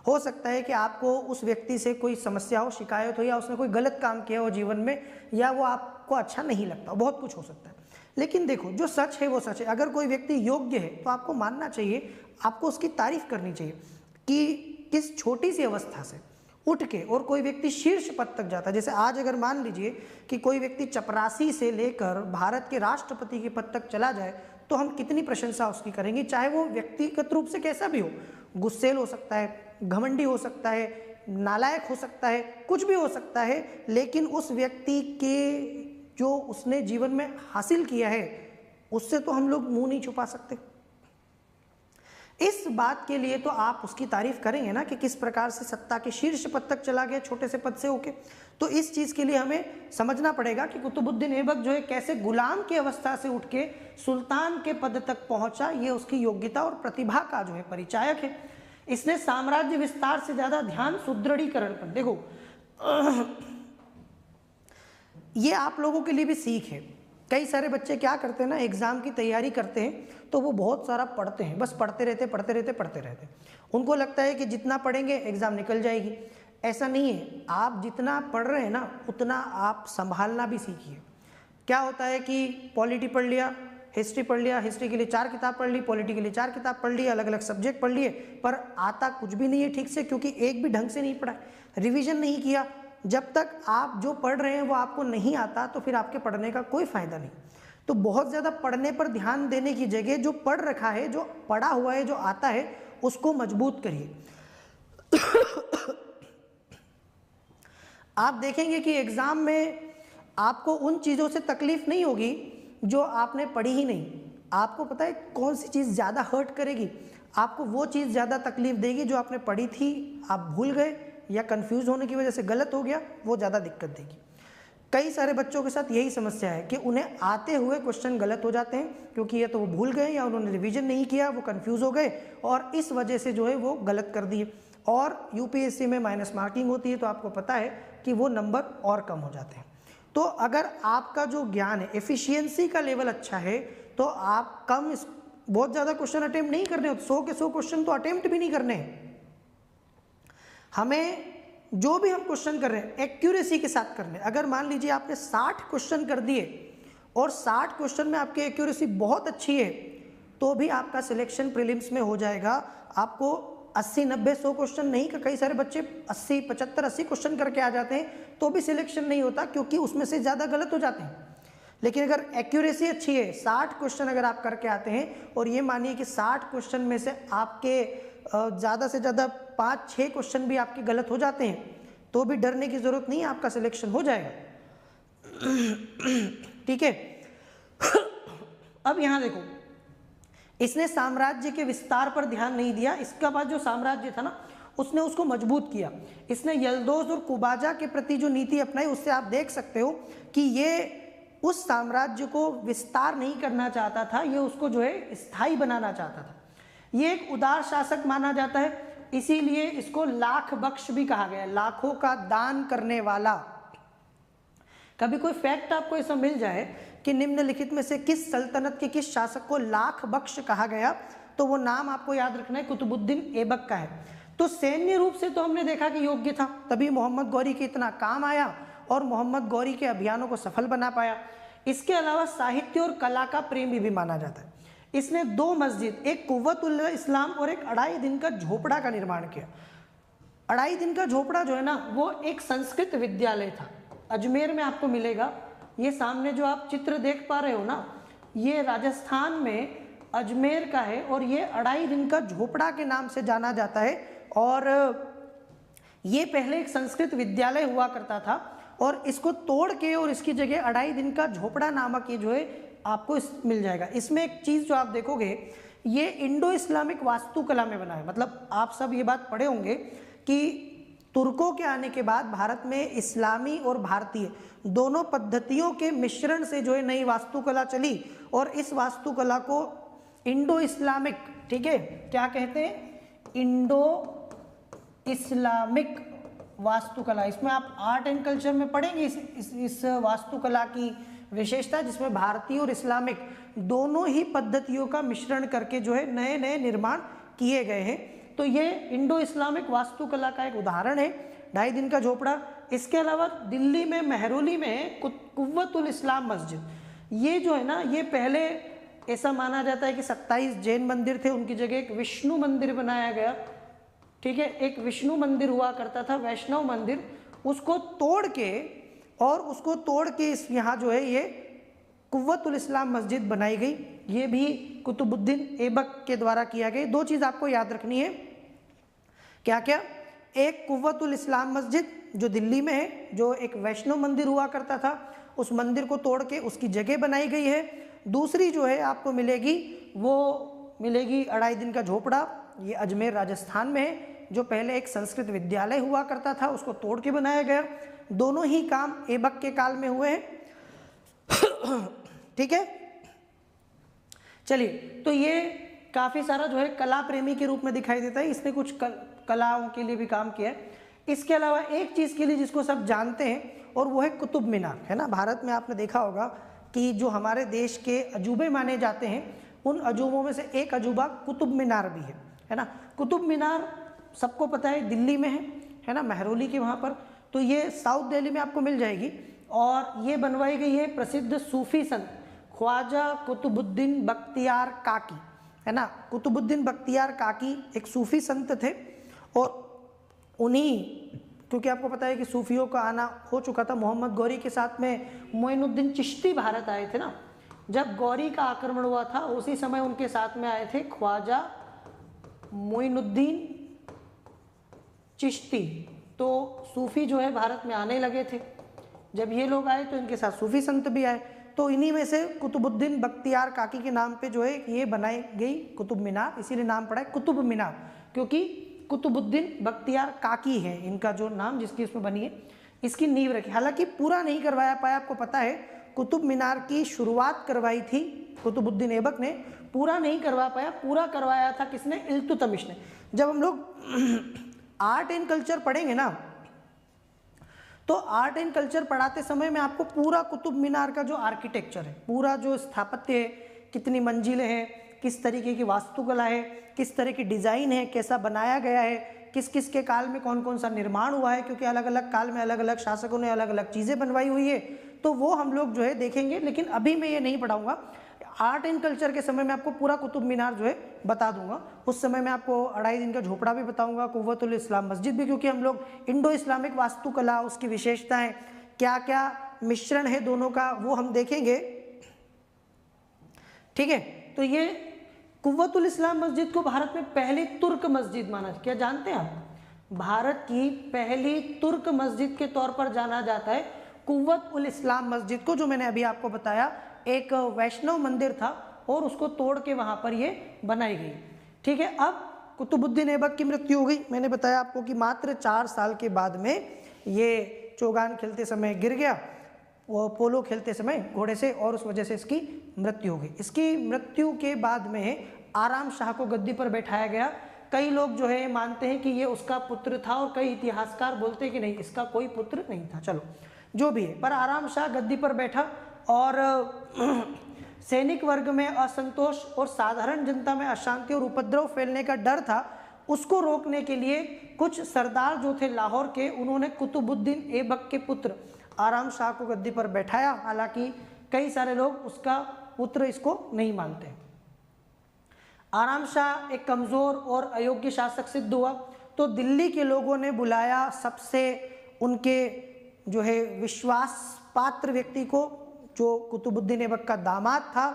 [SPEAKER 1] हो सकता है कि आपको उस व्यक्ति से कोई समस्या हो, शिकायत हो, या उसने कोई गलत काम किया हो जीवन में, या वो आपको अच्छा नहीं लगता, बहुत कुछ हो सकता है। लेकिन देखो, जो सच है वो सच है। अगर कोई व्यक्ति योग्य है तो आपको मानना चाहिए, आपको उसकी तारीफ करनी चाहिए कि किस छोटी सी अवस्था से उठ के और कोई व्यक्ति शीर्ष पद तक जाता है। जैसे आज अगर मान लीजिए कि कोई व्यक्ति चपरासी से लेकर भारत के राष्ट्रपति के पद तक चला जाए तो हम कितनी प्रशंसा उसकी करेंगे, चाहे वो व्यक्तिगत रूप से कैसा भी हो। गुस्सेल हो सकता है, घमंडी हो सकता है, नालायक हो सकता है, कुछ भी हो सकता है, लेकिन उस व्यक्ति के जो उसने जीवन में हासिल किया है उससे तो हम लोग मुंह नहीं छुपा सकते। इस बात के लिए तो आप उसकी तारीफ करेंगे ना कि किस प्रकार से सत्ता के शीर्ष पद तक चला गया, छोटे से पद से होके। तो इस चीज़ के लिए हमें समझना पड़ेगा कि कुतुबुद्दीन ऐबक जो है कैसे गुलाम की अवस्था से उठ के सुल्तान के पद तक पहुंचा। ये उसकी योग्यता और प्रतिभा का जो है परिचायक है। इसने साम्राज्य विस्तार से ज्यादा ध्यान सुदृढ़ीकरण पर। देखो ये आप लोगों के लिए भी सीख है। कई सारे बच्चे क्या करते हैं ना, एग्जाम की तैयारी करते हैं तो वो बहुत सारा पढ़ते हैं, बस पढ़ते रहते। उनको लगता है कि जितना पढ़ेंगे एग्जाम निकल जाएगी। ऐसा नहीं है, आप जितना पढ़ रहे हैं ना उतना आप संभालना भी सीखिए। क्या होता है कि पॉलिटी पढ़ लिया, हिस्ट्री पढ़ लिया, हिस्ट्री के लिए 4 किताब पढ़ ली, पॉलिटी के लिए 4 किताब पढ़ ली, अलग अलग सब्जेक्ट पढ़ लिए, पर आता कुछ भी नहीं है ठीक से, क्योंकि एक भी ढंग से नहीं पढ़ा, रिवीजन नहीं किया। जब तक आप जो पढ़ रहे हैं वो आपको नहीं आता तो फिर आपके पढ़ने का कोई फायदा नहीं। तो बहुत ज़्यादा पढ़ने पर ध्यान देने की जगह जो पढ़ रखा है, जो पढ़ा हुआ है, जो आता है, उसको मजबूत करिए। आप देखेंगे कि एग्जाम में आपको उन चीज़ों से तकलीफ नहीं होगी जो आपने पढ़ी ही नहीं। आपको पता है कौन सी चीज़ ज़्यादा हर्ट करेगी? आपको वो चीज़ ज़्यादा तकलीफ देगी जो आपने पढ़ी थी, आप भूल गए या कंफ्यूज होने की वजह से गलत हो गया, वो ज़्यादा दिक्कत देगी। कई सारे बच्चों के साथ यही समस्या है कि उन्हें आते हुए क्वेश्चन गलत हो जाते हैं, क्योंकि या तो वो भूल गए या उन्होंने रिवीजन नहीं किया, वो कंफ्यूज हो गए और इस वजह से जो है वो गलत कर दिए। और यूपीएससी में माइनस मार्किंग होती है तो आपको पता है कि वो नंबर और कम हो जाते हैं। तो अगर आपका जो ज्ञान है, एफिशिएंसी का लेवल अच्छा है, तो आप बहुत ज़्यादा क्वेश्चन अटेम्प्ट नहीं करने होते। 100 के 100 क्वेश्चन तो अटेम्प्ट भी नहीं करने हैं। हमें जो भी हम क्वेश्चन कर रहे हैं एक्यूरेसी के साथ करने। अगर मान लीजिए आपने 60 क्वेश्चन कर दिए और 60 क्वेश्चन में आपकी एक्यूरेसी बहुत अच्छी है, तो भी आपका सिलेक्शन प्रीलिम्स में हो जाएगा। आपको 80, 90, 100 क्वेश्चन नहीं, कई सारे बच्चे 80, 75, 80 क्वेश्चन करके आ जाते हैं तो भी सिलेक्शन नहीं होता, क्योंकि उसमें से ज़्यादा गलत हो जाते हैं। लेकिन अगर एक्यूरेसी अच्छी है, 60 क्वेश्चन अगर आप करके आते हैं, और ये मानिए कि 60 क्वेश्चन में से आपके ज़्यादा से ज़्यादा 5-6 क्वेश्चन भी आपके गलत हो जाते हैं, तो भी डरने की ज़रूरत नहीं है, आपका सिलेक्शन हो जाएगा। ठीक है। अब यहाँ देखो, इसने साम्राज्य के विस्तार पर ध्यान नहीं दिया। इसका बाद जो साम्राज्य था ना, उसने उसको मजबूत किया। इसने यल्दोज और कुबाजा के प्रति जो नीति अपनाई, उससे आप देख सकते हो कि ये उस साम्राज्य को विस्तार नहीं करना चाहता था, ये उसको जो है स्थायी बनाना चाहता था। ये एक उदार शासक माना जाता है, इसीलिए इसको लाख बख्श भी कहा गया, लाखों का दान करने वाला। कभी कोई फैक्ट आपको ऐसा मिल जाए कि निम्नलिखित में से किस सल्तनत के किस शासक को लाख बख्श कहा गया, तो वो नाम आपको याद रखना है, कुतुबुद्दीन ऐबक का है। तो सैन्य रूप से तो हमने देखा कि योग्य था, तभी मोहम्मद गौरी के इतना काम आया और मोहम्मद गौरी के अभियानों को सफल बना पाया। इसके अलावा साहित्य और कला का प्रेमी भी माना जाता है। इसने 2 मस्जिद, एक कुव्वतुल इस्लाम और एक 2.5 दिन का झोपड़ा का निर्माण किया। 2.5 दिन का झोपड़ा जो है ना, वो एक संस्कृत विद्यालय था, अजमेर में आपको मिलेगा। ये सामने जो आप चित्र देख पा रहे हो ना, ये राजस्थान में अजमेर का है और ये 2.5 दिन का झोपड़ा के नाम से जाना जाता है। और ये पहले एक संस्कृत विद्यालय हुआ करता था और इसको तोड़ के और इसकी जगह 2.5 दिन का झोपड़ा नामक ये जो है आपको मिल जाएगा। इसमें एक चीज़ जो आप देखोगे, ये इंडो इस्लामिक वास्तुकला में बना है। मतलब आप सब ये बात पढ़े होंगे कि तुर्कों के आने के बाद भारत में इस्लामी और भारतीय दोनों पद्धतियों के मिश्रण से जो है नई वास्तुकला चली, और इस वास्तुकला को इंडो इस्लामिक, ठीक है, क्या कहते हैं, इंडो इस्लामिक वास्तुकला। इसमें आप आर्ट एंड कल्चर में पढ़ेंगे इस वास्तुकला की विशेषता, जिसमें भारतीय और इस्लामिक दोनों ही पद्धतियों का मिश्रण करके जो है नए नए निर्माण किए गए हैं। तो ये इंडो इस्लामिक वास्तुकला का एक उदाहरण है, 2.5 दिन का झोपड़ा। इसके अलावा दिल्ली में मेहरौली में कुव्वतुल इस्लाम मस्जिद, ये जो है ना, ये पहले ऐसा माना जाता है कि 27 जैन मंदिर थे, उनकी जगह एक विष्णु मंदिर बनाया गया। ठीक है, एक विष्णु मंदिर हुआ करता था, वैष्णव मंदिर, उसको तोड़ के इस यहाँ जो है ये कुव्वतुल इस्लाम मस्जिद बनाई गई। ये भी कुतुबुद्दीन ऐबक के द्वारा किया गया। 2 चीज़ आपको याद रखनी है, क्या क्या, एक कुव्वतुल इस्लाम मस्जिद जो दिल्ली में है, जो एक वैष्णव मंदिर हुआ करता था, उस मंदिर को तोड़ के उसकी जगह बनाई गई है। दूसरी जो है आपको मिलेगी, वो मिलेगी 2.5 दिन का झोपड़ा, ये अजमेर राजस्थान में है, जो पहले एक संस्कृत विद्यालय हुआ करता था, उसको तोड़ के बनाया गया। दोनों ही काम ऐबक के काल में हुए हैं। ठीक है, चलिए, तो ये काफ़ी सारा जो है कला प्रेमी के रूप में दिखाई देता है, इसने कुछ कलाओं के लिए भी काम किया है। इसके अलावा एक चीज़ के लिए जिसको सब जानते हैं और वो है कुतुब मीनार, है ना। भारत में आपने देखा होगा कि जो हमारे देश के अजूबे माने जाते हैं उन अजूबों में से एक अजूबा कुतुब मीनार भी है ना। कुतुब मीनार सबको पता है दिल्ली में है ना, मेहरौली के वहाँ पर। तो ये साउथ दिल्ली में आपको मिल जाएगी और ये बनवाई गई है प्रसिद्ध सूफी संत ख्वाजा कुतुबुद्दीन बख्तियार काकी, है ना। कुतुबुद्दीन बख्तियार काकी एक सूफी संत थे और उन्हीं, क्योंकि आपको पता है कि सूफियों का आना हो चुका था, मोहम्मद गौरी के साथ में मोइनुद्दीन चिश्ती भारत आए थे ना। जब गौरी का आक्रमण हुआ था उसी समय उनके साथ में आए थे ख्वाजा मोइनुद्दीन चिश्ती। तो सूफी जो है भारत में आने लगे थे। जब ये लोग आए तो इनके साथ सूफी संत भी आए। तो इन्हीं में से कुतुबुद्दीन बख्तियार काकी के नाम पे जो है ये बनाई गई कुतुब मीनार, इसीलिए नाम पड़ा है कुतुब मीनार, क्योंकि कुतुबुद्दीन बख्तियार काकी है इनका जो नाम, जिसकी उसमें बनी है, इसकी नींव रखी। हालांकि पूरा नहीं करवाया पाया, आपको पता है कुतुब मीनार की शुरुआत करवाई थी कुतुबुद्दीन ऐबक ने, पूरा नहीं करवा पाया। पूरा करवाया था किसने? इल्तुतमिश ने। जब हम लोग आर्ट एंड कल्चर पढ़ेंगे ना, तो आर्ट एंड कल्चर पढ़ाते समय में आपको पूरा कुतुब मीनार का जो आर्किटेक्चर है, पूरा जो स्थापत्य है, कितनी मंजिलें हैं, किस तरीके की वास्तुकला है, किस तरह की डिज़ाइन है, कैसा बनाया गया है, किस किस के काल में कौन कौन सा निर्माण हुआ है, क्योंकि अलग अलग काल में अलग अलग शासकों ने अलग अलग चीज़ें बनवाई हुई है, तो वो हम लोग जो है देखेंगे। लेकिन अभी मैं ये नहीं पढ़ाऊँगा। आर्ट एंड कल्चर के समय में आपको पूरा कुतुब मीनार जो है बता दूंगा। उस समय मैं आपको 2.5 दिन का झोपड़ा भी बताऊंगा, कुव्वतुल इस्लाम मस्जिद भी, क्योंकि हम लोग इंडो इस्लामिक वास्तुकला, उसकी विशेषताएं, क्या क्या मिश्रण है दोनों का, वो हम देखेंगे। ठीक है, तो ये कुव्वतुल इस्लाम मस्जिद को भारत में पहली तुर्क मस्जिद माना, क्या जानते हैं आप? भारत की पहली तुर्क मस्जिद के तौर पर जाना जाता है कुव्वतुल इस्लाम मस्जिद को, जो मैंने अभी आपको बताया एक वैष्णव मंदिर था और उसको तोड़ के वहां पर ये बनाई गई। ठीक है, अब कुतुबुद्दीन ऐबक की मृत्यु हो गई। मैंने बताया आपको कि मात्र 4 साल के बाद में ये चौगान खेलते समय गिर गया, वो पोलो खेलते समय घोड़े से, और उस वजह से इसकी मृत्यु हो गई। इसकी मृत्यु के बाद में आराम शाह को गद्दी पर बैठाया गया। कई लोग जो है मानते हैं कि ये उसका पुत्र था और कई इतिहासकार बोलते हैं कि नहीं, इसका कोई पुत्र नहीं था। चलो जो भी है, पर आराम शाह गद्दी पर बैठा और सैनिक वर्ग में असंतोष और साधारण जनता में अशांति और उपद्रव फैलने का डर था, उसको रोकने के लिए कुछ सरदार जो थे लाहौर के, उन्होंने कुतुबुद्दीन ऐबक के पुत्र आराम शाह को गद्दी पर बैठाया। हालांकि कई सारे लोग उसका पुत्र इसको नहीं मानते। आराम शाह एक कमज़ोर और अयोग्य शासक सिद्ध हुआ, तो दिल्ली के लोगों ने बुलाया सबसे उनके जो है विश्वास पात्र व्यक्ति को, जो कुतुबुद्दीन ऐबक का दामाद था,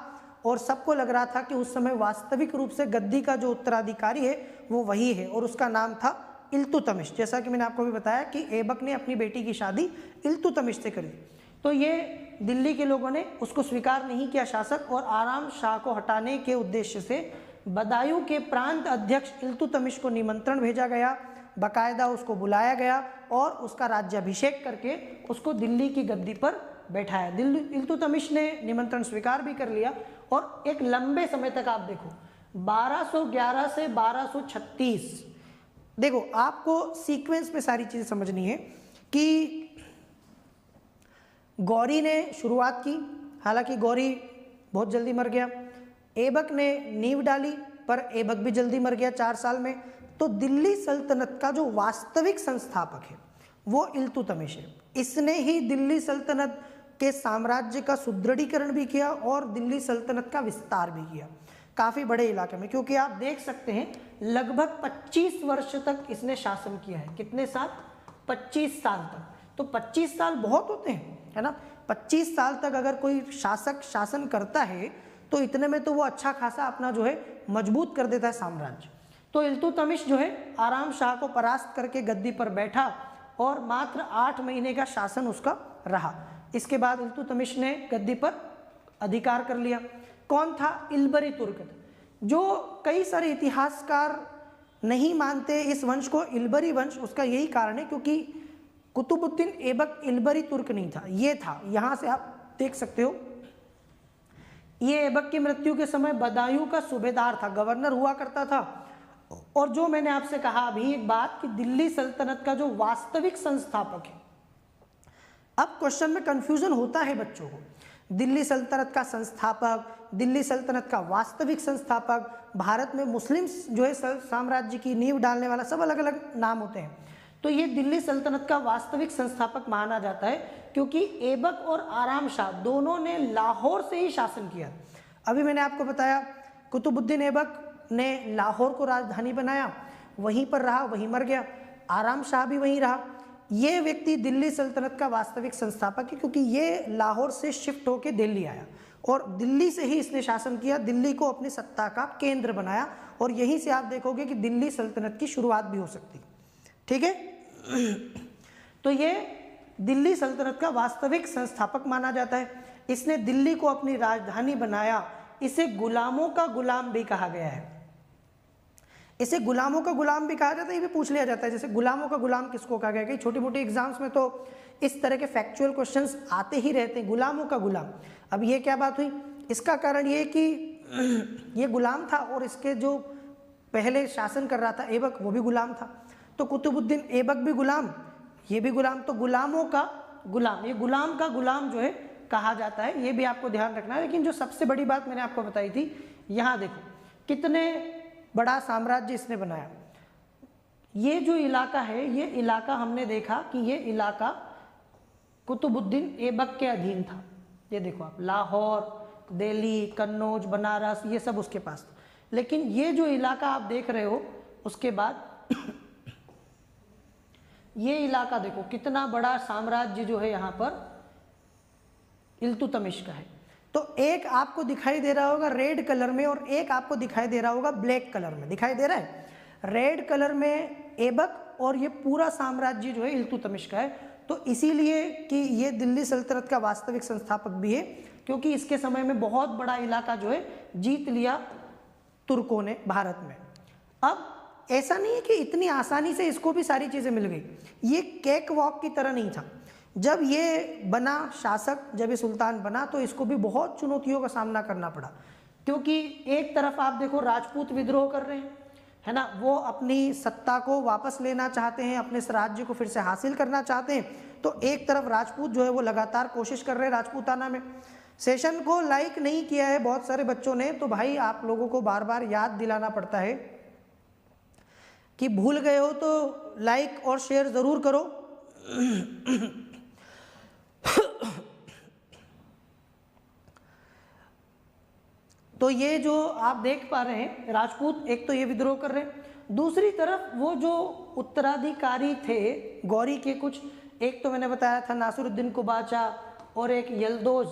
[SPEAKER 1] और सबको लग रहा था कि उस समय वास्तविक रूप से गद्दी का जो उत्तराधिकारी है वो वही है, और उसका नाम था इल्तुतमिश। जैसा कि मैंने आपको भी बताया कि ऐबक ने अपनी बेटी की शादी इल्तुतमिश से करी। तो ये दिल्ली के लोगों ने उसको स्वीकार नहीं किया शासक, और आराम शाह को हटाने के उद्देश्य से बदायूं के प्रांत अध्यक्ष इल्तुतमिश को निमंत्रण भेजा गया, बाकायदा उसको बुलाया गया और उसका राज्याभिषेक करके उसको दिल्ली की गद्दी पर बैठाया। इल्तुतमिश ने निमंत्रण स्वीकार भी कर लिया, और एक लंबे समय तक आप देखो 1211 से 1236, देखो आपको सीक्वेंस में सारी चीज़ें समझनी है कि गौरी ने शुरुआत की, हालांकि गौरी बहुत जल्दी मर गया। ऐबक ने नींव डाली, पर ऐबक भी जल्दी मर गया 4 साल में। तो दिल्ली सल्तनत का जो वास्तविक संस्थापक है वो इल्तुतमिश है। इसने ही दिल्ली सल्तनत के साम्राज्य का सुदृढ़ीकरण भी किया और दिल्ली सल्तनत का विस्तार भी किया काफ़ी बड़े इलाके में, क्योंकि आप देख सकते हैं लगभग 25 वर्ष तक इसने शासन किया है। कितने साल? 25 साल तक। तो 25 साल बहुत होते हैं, है ना। 25 साल तक अगर कोई शासक शासन करता है तो इतने में तो वो अच्छा खासा अपना जो है मजबूत कर देता है साम्राज्य। तो इल्तुतमिश जो है आराम शाह को परास्त करके गद्दी पर बैठा और मात्र 8 महीने का शासन उसका रहा। इसके बाद इल्तुतमिश ने गद्दी पर अधिकार कर लिया। कौन था? इल्बरी तुर्क, जो कई सारे इतिहासकार नहीं मानते इस वंश को इल्बरी वंश। उसका यही कारण है क्योंकि कुतुबुद्दीन ऐबक इल्बरी तुर्क नहीं था, ये था। यहाँ से आप देख सकते हो ये ऐबक की मृत्यु के समय बदायूं का सूबेदार था, गवर्नर हुआ करता था। और जो मैंने आपसे कहा अभी एक बात कि दिल्ली सल्तनत का जो वास्तविक संस्थापक है, अब क्वेश्चन में कंफ्यूजन होता है बच्चों को, दिल्ली सल्तनत का संस्थापक, दिल्ली सल्तनत का वास्तविक संस्थापक, भारत में मुस्लिम जो है साम्राज्य की नींव डालने वाला, सब अलग अलग नाम होते हैं। तो ये दिल्ली सल्तनत का वास्तविक संस्थापक माना जाता है क्योंकि ऐबक और आराम शाह दोनों ने लाहौर से ही शासन किया। अभी मैंने आपको बताया कुतुबुद्दीन ऐबक ने लाहौर को राजधानी बनाया, वहीं पर रहा, वहीं मर गया। आराम शाह भी वहीं रहा। ये व्यक्ति दिल्ली सल्तनत का वास्तविक संस्थापक है क्योंकि ये लाहौर से शिफ्ट होकर दिल्ली आया और दिल्ली से ही इसने शासन किया, दिल्ली को अपनी सत्ता का केंद्र बनाया और यहीं से आप देखोगे कि दिल्ली सल्तनत की शुरुआत भी हो सकती। ठीक है, तो ये दिल्ली सल्तनत का वास्तविक संस्थापक माना जाता है। इसने दिल्ली को अपनी राजधानी बनाया। इसे गुलामों का गुलाम भी कहा गया है। इसे गुलामों का गुलाम भी कहा जाता है, ये भी पूछ लिया जाता है, जैसे गुलामों का गुलाम किसको कहा गया। कई छोटी मोटी एग्जाम्स में तो इस तरह के फैक्चुअल क्वेश्चंस आते ही रहते हैं, गुलामों का गुलाम। अब ये क्या बात हुई, इसका कारण ये कि ये गुलाम था और इसके जो पहले शासन कर रहा था ऐबक, वो भी गुलाम था। तो कुतुबुद्दीन ऐबक भी गुलाम, ये भी गुलाम, तो गुलामों का गुलाम, ये गुलाम का गुलाम जो है कहा जाता है, ये भी आपको ध्यान रखना है। लेकिन जो सबसे बड़ी बात मैंने आपको बताई थी, यहाँ देखो कितने बड़ा साम्राज्य इसने बनाया। ये जो इलाका है, ये इलाका हमने देखा कि ये इलाका कुतुबुद्दीन ऐबक के अधीन था। ये देखो आप, लाहौर, दिल्ली, कन्नौज, बनारस, ये सब उसके पास था। लेकिन ये जो इलाका आप देख रहे हो, उसके बाद ये इलाका देखो कितना बड़ा साम्राज्य जो है यहाँ पर इल्तुतमिश का है। तो एक आपको दिखाई दे रहा होगा रेड कलर में और एक आपको दिखाई दे रहा होगा ब्लैक कलर में। दिखाई दे रहा है, रेड कलर में ऐबक और ये पूरा साम्राज्य जो है इल्तुतमिश का है। तो इसीलिए कि ये दिल्ली सल्तनत का वास्तविक संस्थापक भी है क्योंकि इसके समय में बहुत बड़ा इलाका जो है जीत लिया तुर्कों ने भारत में। अब ऐसा नहीं है कि इतनी आसानी से इसको भी सारी चीज़ें मिल गई, ये केक वॉक की तरह नहीं था। जब ये बना शासक, जब ये सुल्तान बना, तो इसको भी बहुत चुनौतियों का सामना करना पड़ा क्योंकि एक तरफ आप देखो राजपूत विद्रोह कर रहे हैं, है ना, वो अपनी सत्ता को वापस लेना चाहते हैं, अपने राज्य को फिर से हासिल करना चाहते हैं। तो एक तरफ राजपूत जो है वो लगातार कोशिश कर रहे हैं राजपूताना में। सेशन को लाइक नहीं किया है बहुत सारे बच्चों ने, तो भाई आप लोगों को बार बार याद दिलाना पड़ता है कि भूल गए हो तो लाइक और शेयर ज़रूर करो। तो ये जो आप देख पा रहे हैं राजपूत, एक तो ये विद्रोह कर रहे हैं, दूसरी तरफ वो जो उत्तराधिकारी थे गौरी के कुछ, एक तो मैंने बताया था नासिरुद्दीन कुबाचा और एक यल्दोज,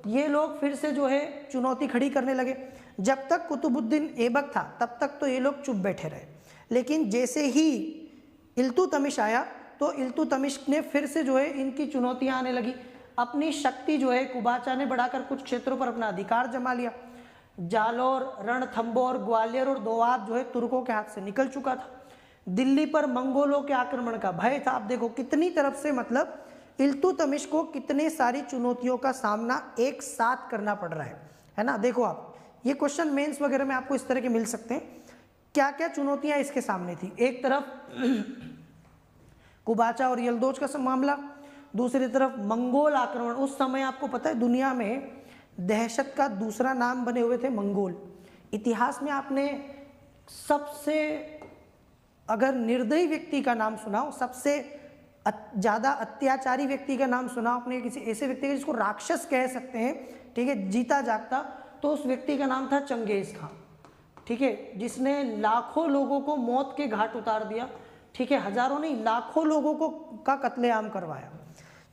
[SPEAKER 1] ये लोग फिर से जो है चुनौती खड़ी करने लगे। जब तक कुतुबुद्दीन ऐबक था तब तक तो ये लोग चुप बैठे रहे, लेकिन जैसे ही इल्तुतमिश आया तो इल्तुतमिश ने फिर से जो है इनकी चुनौतियां आने लगी। अपनी शक्ति जो है कुबाचा ने बढ़ाकर कुछ क्षेत्रों पर अपना अधिकार जमा लिया। जालौर, रणथंबोर, ग्वालियर और दोआब जो है तुर्कों के हाथ से निकल चुका था। दिल्ली पर मंगोलों के आक्रमण का भय था। आप देखो कितनी तरफ से, मतलब इल्तुतमिश को कितने सारी चुनौतियों का सामना एक साथ करना पड़ रहा है ना। देखो आप, ये क्वेश्चन मेंस वगैरह में आपको इस तरह के मिल सकते हैं, क्या क्या चुनौतियां इसके सामने थी। एक तरफ कुबाचा और यल्दोज का मामला, दूसरी तरफ मंगोल आक्रमण। उस समय आपको पता है दुनिया में दहशत का दूसरा नाम बने हुए थे मंगोल। इतिहास में आपने सबसे अगर निर्दयी व्यक्ति का नाम सुनाओ, सबसे ज़्यादा अत्याचारी व्यक्ति का नाम सुनाओ आपने, किसी ऐसे व्यक्ति का जिसको राक्षस कह सकते हैं, ठीक है, जीता जागता, तो उस व्यक्ति का नाम था चंगेज खां। ठीक है, जिसने लाखों लोगों को मौत के घाट उतार दिया। ठीक है, हजारों नहीं लाखों लोगों को का कत्लेआम करवाया।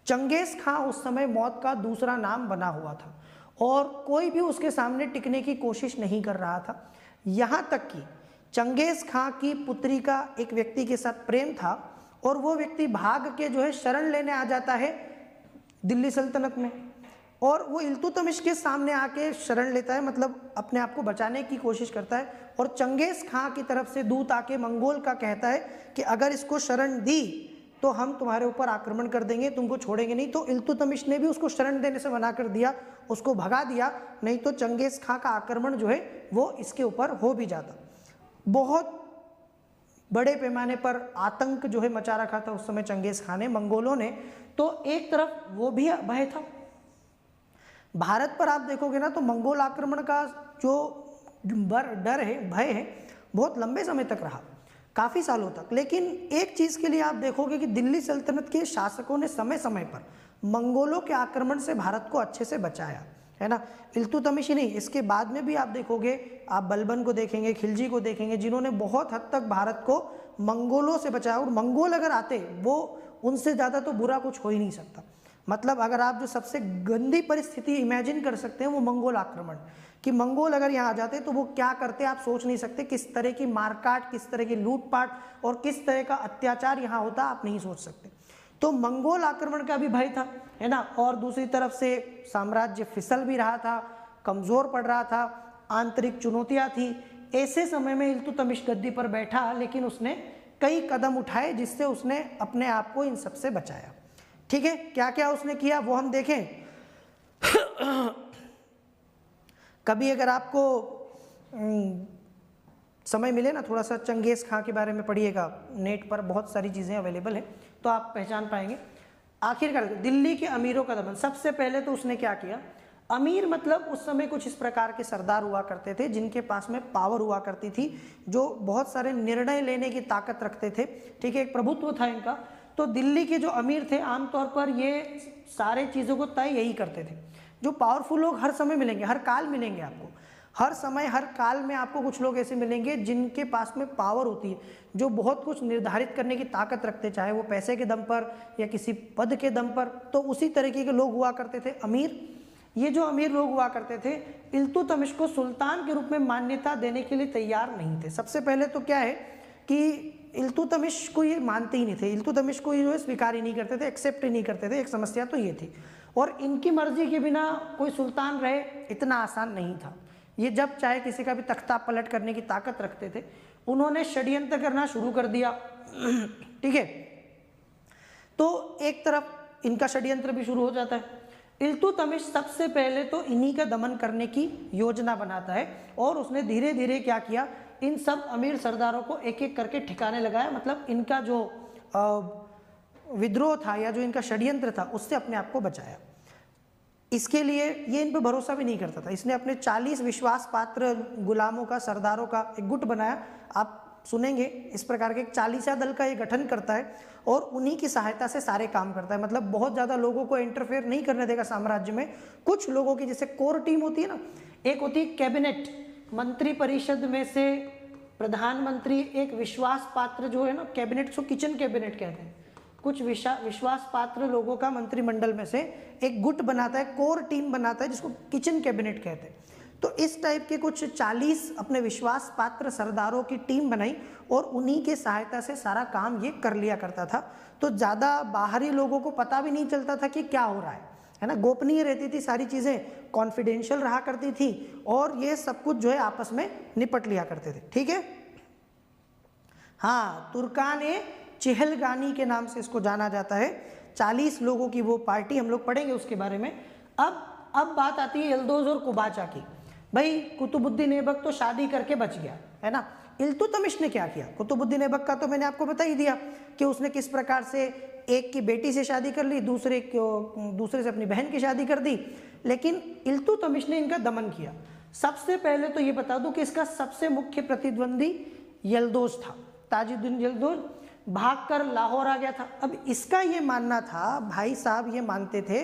[SPEAKER 1] चंगेज खां उस समय मौत का दूसरा नाम बना हुआ था और कोई भी उसके सामने टिकने की कोशिश नहीं कर रहा था। यहाँ तक कि चंगेज खां की पुत्री का एक व्यक्ति के साथ प्रेम था और वो व्यक्ति भाग के जो है शरण लेने आ जाता है दिल्ली सल्तनत में, और वो इल्तुतमिश के सामने आके शरण लेता है, मतलब अपने आप को बचाने की कोशिश करता है। और चंगेज खां की तरफ से दूत आके मंगोल का कहता है कि अगर इसको शरण दी तो हम तुम्हारे ऊपर आक्रमण कर देंगे, तुमको छोड़ेंगे नहीं। तो इल्तुतमिश ने भी उसको शरण देने से मना कर दिया, उसको भगा दिया, नहीं तो चंगेज खां का आक्रमण जो है वो इसके ऊपर हो भी जाता। बहुत बड़े पैमाने पर आतंक जो है मचा रखा था उस समय चंगेज खां ने, मंगोलों ने। तो एक तरफ वो भी भय था भारत पर, आप देखोगे ना तो मंगोल आक्रमण का जो डर है, भय है, बहुत लंबे समय तक रहा, काफ़ी सालों तक। लेकिन एक चीज़ के लिए आप देखोगे कि दिल्ली सल्तनत के शासकों ने समय समय पर मंगोलों के आक्रमण से भारत को अच्छे से बचाया, है ना। इल्तुतमिश ही नहीं, इसके बाद में भी आप देखोगे, आप बलबन को देखेंगे, खिलजी को देखेंगे, जिन्होंने बहुत हद तक भारत को मंगोलों से बचाया। और मंगोल अगर आते, वो उनसे ज़्यादा तो बुरा कुछ हो ही नहीं सकता। मतलब अगर आप जो सबसे गंदी परिस्थिति इमेजिन कर सकते हैं वो मंगोल आक्रमण, कि मंगोल अगर यहाँ आ जाते तो वो क्या करते आप सोच नहीं सकते। किस तरह की मारकाट, किस तरह की लूटपाट और किस तरह का अत्याचार यहाँ होता आप नहीं सोच सकते। तो मंगोल आक्रमण का भी भय था, है ना। और दूसरी तरफ से साम्राज्य फिसल भी रहा था, कमज़ोर पड़ रहा था, आंतरिक चुनौतियाँ थी। ऐसे समय में इल्तुतमिश गद्दी पर बैठा, लेकिन उसने कई कदम उठाए जिससे उसने अपने आप को इन सब से बचाया। ठीक है, क्या क्या उसने किया वो हम देखें। कभी अगर आपको समय मिले ना, थोड़ा सा चंगेज़ खां के बारे में पढ़िएगा, नेट पर बहुत सारी चीज़ें अवेलेबल हैं तो आप पहचान पाएंगे। आखिरकार दिल्ली के अमीरों का दमन, सबसे पहले तो उसने क्या किया। अमीर मतलब उस समय कुछ इस प्रकार के सरदार हुआ करते थे जिनके पास में पावर हुआ करती थी, जो बहुत सारे निर्णय लेने की ताकत रखते थे। ठीक है, एक प्रभुत्व था इनका। तो दिल्ली के जो अमीर थे आमतौर पर ये सारे चीज़ों को तय यही करते थे। जो पावरफुल लोग हर समय मिलेंगे, हर काल मिलेंगे आपको, हर समय हर काल में आपको कुछ लोग ऐसे मिलेंगे जिनके पास में पावर होती है, जो बहुत कुछ निर्धारित करने की ताकत रखते, चाहे वो पैसे के दम पर या किसी पद के दम पर। तो उसी तरीके के लोग हुआ करते थे अमीर। ये जो अमीर लोग हुआ करते थे इल्तुतमिश को सुल्तान के रूप में मान्यता देने के लिए तैयार नहीं थे। सबसे पहले तो क्या है कि इल्तुतमिश को ये मानते ही नहीं थे, इल्तुतमिश को ये जो है स्वीकार ही नहीं करते थे, एक्सेप्ट ही नहीं करते थे। एक समस्या तो ये थी। और इनकी मर्जी के बिना कोई सुल्तान रहे इतना आसान नहीं था। ये जब चाहे किसी का भी तख्ता पलट करने की ताकत रखते थे। उन्होंने षड्यंत्र करना शुरू कर दिया। ठीक है, तो एक तरफ इनका षड्यंत्र भी शुरू हो जाता है। इल्तुतमिश सबसे पहले तो इन्हीं का दमन करने की योजना बनाता है और उसने धीरे धीरे क्या किया, इन सब अमीर सरदारों को एक एक करके ठिकाने लगाया। मतलब इनका जो विद्रोह था या जो इनका षड्यंत्र था उससे अपने आप को बचाया। इसके लिए ये इन पर भरोसा भी नहीं करता था। इसने अपने 40 विश्वास पात्र गुलामों का, सरदारों का एक गुट बनाया। आप सुनेंगे इस प्रकार के 40 दल का ये गठन करता है और उन्हीं की सहायता से सारे काम करता है। मतलब बहुत ज़्यादा लोगों को इंटरफेयर नहीं करने देगा साम्राज्य में। कुछ लोगों की जैसे कोर टीम होती है ना, एक होती है कैबिनेट, मंत्री परिषद में से प्रधानमंत्री, एक विश्वास पात्र जो है ना कैबिनेट, उसको किचन कैबिनेट कहते हैं। कुछ विश्वास पात्र लोगों का मंत्रिमंडल में से एक गुट बनाता है, कोर टीम बनाता है, जिसको किचन कैबिनेट कहते हैं। तो इस टाइप के कुछ 40 अपने विश्वास पात्र सरदारों की टीम बनाई और उन्हीं के सहायता से सारा काम ये कर लिया करता था। तो ज़्यादा बाहरी लोगों को पता भी नहीं चलता था कि क्या हो रहा है ना। गोपनीय रहती थी सारी चीज़ें, कॉन्फिडेंशियल रहा करती थी और ये सब कुछ जो है आपस में निपट लिया करते थे। ठीक है, हाँ, तुर्कान चिहलगानी के नाम से इसको जाना जाता है। 40 लोगों की वो पार्टी, हम लोग पढ़ेंगे उसके बारे में। अब बात आती है यल्दोज और कुबाचा की। भाई कुतुबुद्दीन ऐबक तो शादी करके बच गया, है ना। इल्तुतमिश ने क्या किया? कुतुबुद्दीन ऐबक का तो मैंने आपको बता ही दिया कि उसने किस प्रकार से एक की बेटी से शादी कर ली, दूसरे से अपनी बहन की शादी कर दी। लेकिन इल्तुतमिश ने इनका दमन किया। सबसे पहले तो ये बता दूं कि इसका सबसे मुख्य प्रतिद्वंदी यल्दोज था। ताजुद्दीन यल्दोज भागकर लाहौर आ गया था। अब इसका ये मानना था, भाई साहब ये मानते थे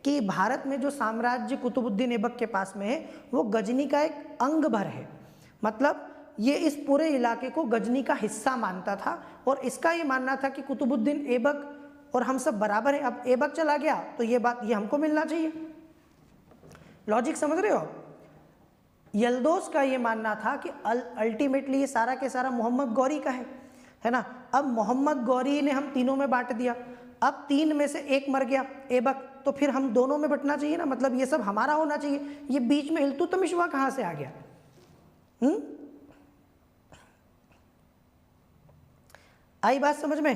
[SPEAKER 1] कि भारत में जो साम्राज्य कुतुबुद्दीन ऐबक के पास में है वो गजनी का एक अंग भर है। मतलब ये इस पूरे इलाके को गजनी का हिस्सा मानता था और इसका ये मानना था कि कुतुबुद्दीन ऐबक और हम सब बराबर हैं। अब ऐबक चला गया तो ये बात ये हमको मिलना चाहिए। लॉजिक समझ रहे हो? यल्दोज का ये मानना था कि अल्टीमेटली ये सारा के सारा मोहम्मद गौरी का है ना। अब मोहम्मद गौरी ने हम तीनों में बांट दिया। अब 3 में से एक मर गया ऐबक, तो फिर हम दोनों में बंटना चाहिए ना। मतलब ये सब हमारा होना चाहिए। ये बीच में इल्तुतमिश हुआ कहाँ से आ गया? आई बात समझ में?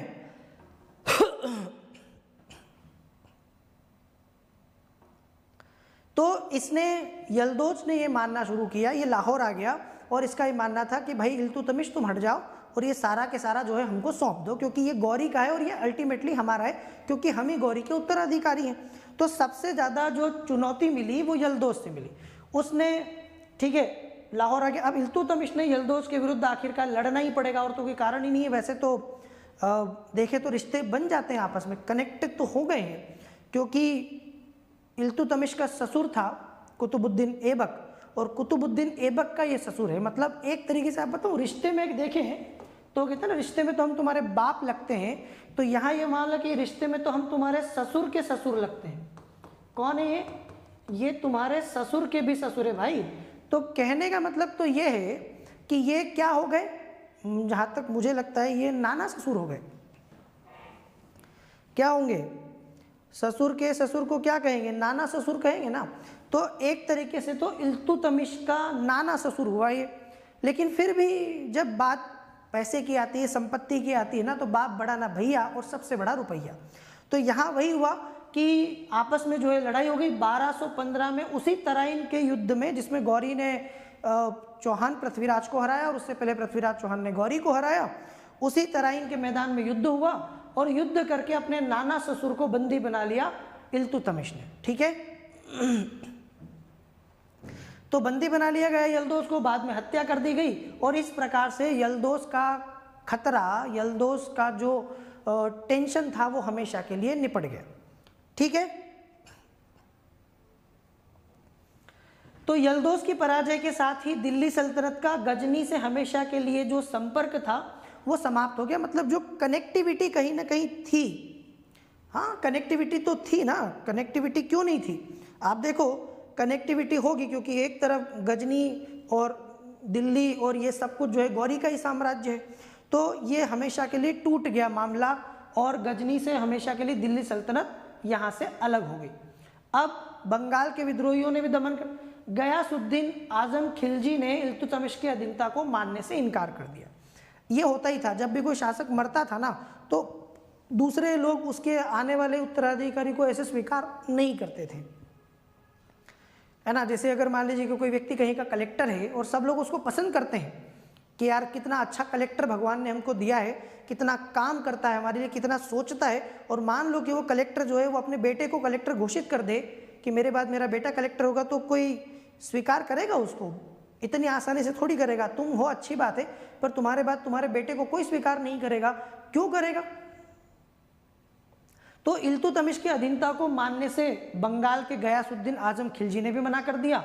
[SPEAKER 1] तो इसने यल्दोज ने ये मानना शुरू किया, ये लाहौर आ गया और इसका ये मानना था कि भाई इल्तुतमिश तुम हट जाओ और ये सारा के सारा जो है हमको सौंप दो, क्योंकि ये गौरी का है और ये अल्टीमेटली हमारा है, क्योंकि हम ही गौरी के उत्तराधिकारी हैं। तो सबसे ज़्यादा जो चुनौती मिली वो यल्दोज से मिली। उसने ठीक है लाहौर आ गया। अब इल्तुतमिश ने यल्दोज के विरुद्ध आखिरकार लड़ना ही पड़ेगा, और तो कोई कारण ही नहीं है। वैसे तो देखे तो रिश्ते बन जाते हैं आपस में, कनेक्टेड तो हो गए हैं, क्योंकि इल्तुतमिश का ससुर था कुतुबुद्दीन ऐबक और कुतुबुद्दीन ऐबक का ये ससुर है। मतलब एक तरीके से आप बताओ रिश्ते में एक देखे हैं तो कहते हैं ना रिश्ते में तो हम तुम्हारे बाप लगते हैं, तो यहाँ ये मान लो कि रिश्ते में तो हम तुम्हारे ससुर के ससुर लगते हैं। कौन है ये तुम्हारे ससुर के भी ससुर है भाई। तो कहने का मतलब तो ये है कि ये क्या हो गए, जहाँ तक मुझे लगता है ये नाना ससुर हो गए। क्या होंगे, ससुर के ससुर को क्या कहेंगे, नाना ससुर कहेंगे ना। तो एक तरीके से तो इल्तुतमिश का नाना ससुर हुआ ये। लेकिन फिर भी जब बात पैसे की आती है, संपत्ति की आती है ना, तो बाप बड़ा ना भैया और सबसे बड़ा रुपया। तो यहाँ वही हुआ कि आपस में जो है लड़ाई हो गई 1215 में, उसी तराइन के युद्ध में जिसमें गौरी ने चौहान पृथ्वीराज को हराया और उससे पहले पृथ्वीराज चौहान ने गौरी को हराया। उसी तराइन के मैदान में युद्ध हुआ और युद्ध करके अपने नाना ससुर को बंदी बना लिया इल्तुतमिश ने। ठीक है, तो बंदी बना लिया गया यल्दोज को, बाद में हत्या कर दी गई और इस प्रकार से यल्दोज का खतरा, यल्दोज का जो टेंशन था वो हमेशा के लिए निपट गया। ठीक है, तो यल्दोज की पराजय के साथ ही दिल्ली सल्तनत का गजनी से हमेशा के लिए जो संपर्क था वो समाप्त हो गया। मतलब जो कनेक्टिविटी कहीं ना कहीं थी, हाँ कनेक्टिविटी तो थी ना, कनेक्टिविटी क्यों नहीं थी। आप देखो कनेक्टिविटी होगी क्योंकि एक तरफ गजनी और दिल्ली और ये सब कुछ जो है गौरी का ही साम्राज्य है, तो ये हमेशा के लिए टूट गया मामला और गजनी से हमेशा के लिए दिल्ली सल्तनत यहाँ से अलग हो गई। अब बंगाल के विद्रोहियों ने भी दमन कर, गयासुद्दीन आजम खिलजी ने इल्तुतमिश की अधीनता को मानने से इनकार कर दिया। ये होता ही था, जब भी कोई शासक मरता था ना तो दूसरे लोग उसके आने वाले उत्तराधिकारी को ऐसे स्वीकार नहीं करते थे, है ना। जैसे अगर मान लीजिए कि कोई व्यक्ति कहीं का कलेक्टर है और सब लोग उसको पसंद करते हैं कि यार कितना अच्छा कलेक्टर भगवान ने हमको दिया है, कितना काम करता है हमारे लिए, कितना सोचता है, और मान लो कि वो कलेक्टर जो है वो अपने बेटे को कलेक्टर घोषित कर दे कि मेरे बाद मेरा बेटा कलेक्टर होगा, तो कोई स्वीकार करेगा उसको? इतनी आसानी से थोड़ी करेगा। तुम हो अच्छी बात है, पर तुम्हारे बाद तुम्हारे बेटे को कोई स्वीकार नहीं करेगा। क्यों करेगा? तो इल्तुतमिश की अधीनता को मानने से बंगाल के गयासुद्दीन आजम खिलजी ने भी मना कर दिया।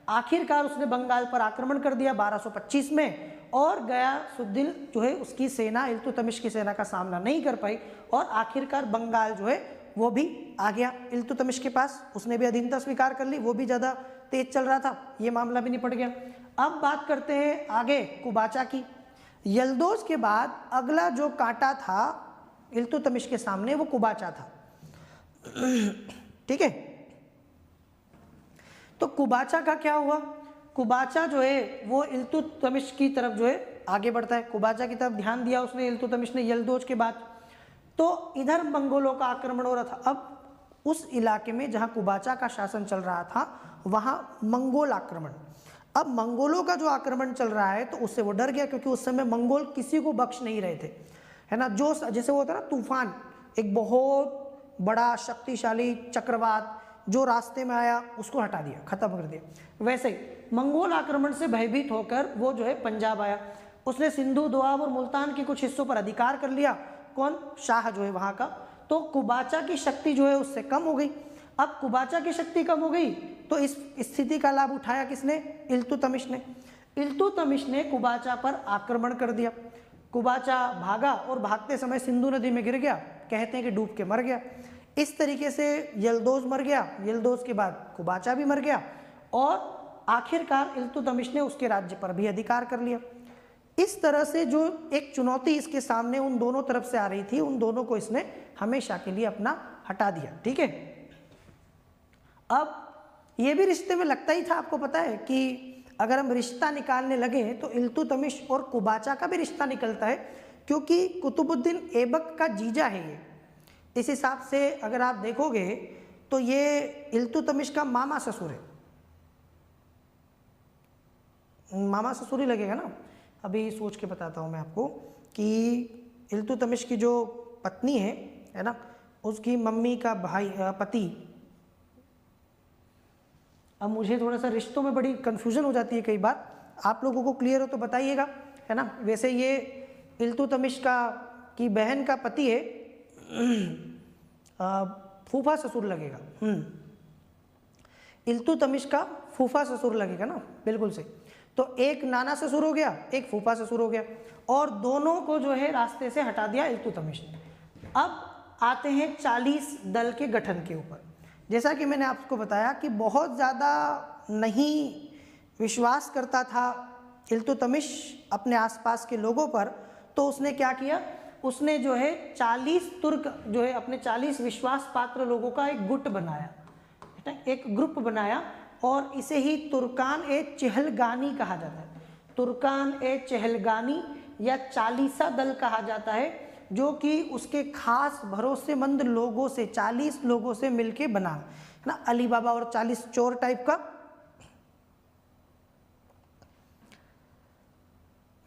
[SPEAKER 1] आखिरकार उसने बंगाल पर आक्रमण कर दिया 1225 में, और गयासुद्दीन जो है उसकी सेना इल्तुतमिश की सेना का सामना नहीं कर पाई और आखिरकार बंगाल जो है वो भी आ गया इल्तुतमिश के पास। उसने भी अधीनता स्वीकार कर ली, वो भी ज़्यादा तेज चल रहा था, ये मामला भी निपट गया। अब बात करते हैं आगे कुबाचा की। यल्दोज के बाद अगला जो कांटा था इल्तुतमिश के सामने वो कुबाचा था। ठीक है, तो कुबाचा का क्या हुआ? कुबाचा जो है वो इल्तुतमिश की तरफ जो है आगे बढ़ता है, कुबाचा की तरफ ध्यान दिया उसने इल्तुतमिश ने यल्दोज के बाद। तो इधर मंगोलों का आक्रमण हो रहा था। अब उस इलाके में जहां कुबाचा का शासन चल रहा था वहां मंगोल आक्रमण। अब मंगोलों का जो आक्रमण चल रहा है तो उससे वो डर गया, क्योंकि उस समय मंगोल किसी को बख्श नहीं रहे थे, है ना। जो जैसे वो होता है ना तूफान, एक बहुत बड़ा शक्तिशाली चक्रवात जो रास्ते में आया उसको हटा दिया, खत्म कर दिया, वैसे ही मंगोल आक्रमण से भयभीत होकर वो जो है पंजाब आया। उसने सिंधु, दोआब और मुल्तान के कुछ हिस्सों पर अधिकार कर लिया। कौन? शाह जो है वहां का। तो कुबाचा की शक्ति जो है उससे कम हो गई। अब कुबाचा की शक्ति कम हो गई तो इस स्थिति का लाभ उठाया किसने? इल्तुतमिश ने। इल्तुतमिश ने कुबाचा पर आक्रमण कर दिया। कुबाचा भागा और भागते समय सिंधु नदी में गिर गया, कहते हैं कि डूब के मर गया। इस तरीके से यल्दोज मर गया, यल्दोज के बाद कुबाचा भी मर गया और आखिरकार इल्तुतमिश ने उसके राज्य पर भी अधिकार कर लिया। इस तरह से जो एक चुनौती इसके सामने उन दोनों तरफ से आ रही थी, उन दोनों को इसने हमेशा के लिए अपना हटा दिया। ठीक है, अब ये भी रिश्ते में लगता ही था, आपको पता है कि अगर हम रिश्ता निकालने लगे तो इल्तुतमिश और कुबाचा का भी रिश्ता निकलता है, क्योंकि कुतुबुद्दीन ऐबक का जीजा है ये। इस हिसाब से अगर आप देखोगे तो ये इल्तुतमिश का मामा ससुर है, मामा ससुर ही लगेगा ना। अभी सोच के बताता हूँ मैं आपको कि इल्तुतमिश की जो पत्नी है ना, उसकी मम्मी का भाई पति। अब मुझे थोड़ा सा रिश्तों में बड़ी कन्फ्यूजन हो जाती है कई बार, आप लोगों को क्लियर हो तो बताइएगा, है ना। वैसे ये इल्तुतमिश की बहन का पति है, फूफा ससुर लगेगा। इल्तुतमिश का फूफा ससुर लगेगा ना, बिल्कुल से। तो एक नाना ससुर हो गया, एक फूफा ससुर हो गया, और दोनों को जो है रास्ते से हटा दिया इल्तुतमिश ने। अब आते हैं 40 दल के गठन के ऊपर। जैसा कि मैंने आपको बताया कि बहुत ज़्यादा नहीं विश्वास करता था इल्तुतमिश अपने आसपास के लोगों पर, तो उसने क्या किया, उसने जो है 40 तुर्क जो है अपने 40 विश्वास पात्र लोगों का एक गुट बनाया, एक ग्रुप बनाया, और इसे ही तुर्कान ए चहलगानी कहा जाता है। तुर्कान ए चहलगानी या 40 दल कहा जाता है, जो कि उसके खास भरोसेमंद लोगों से, 40 लोगों से मिलके बना, है ना। अली बाबा और 40 चोर टाइप का,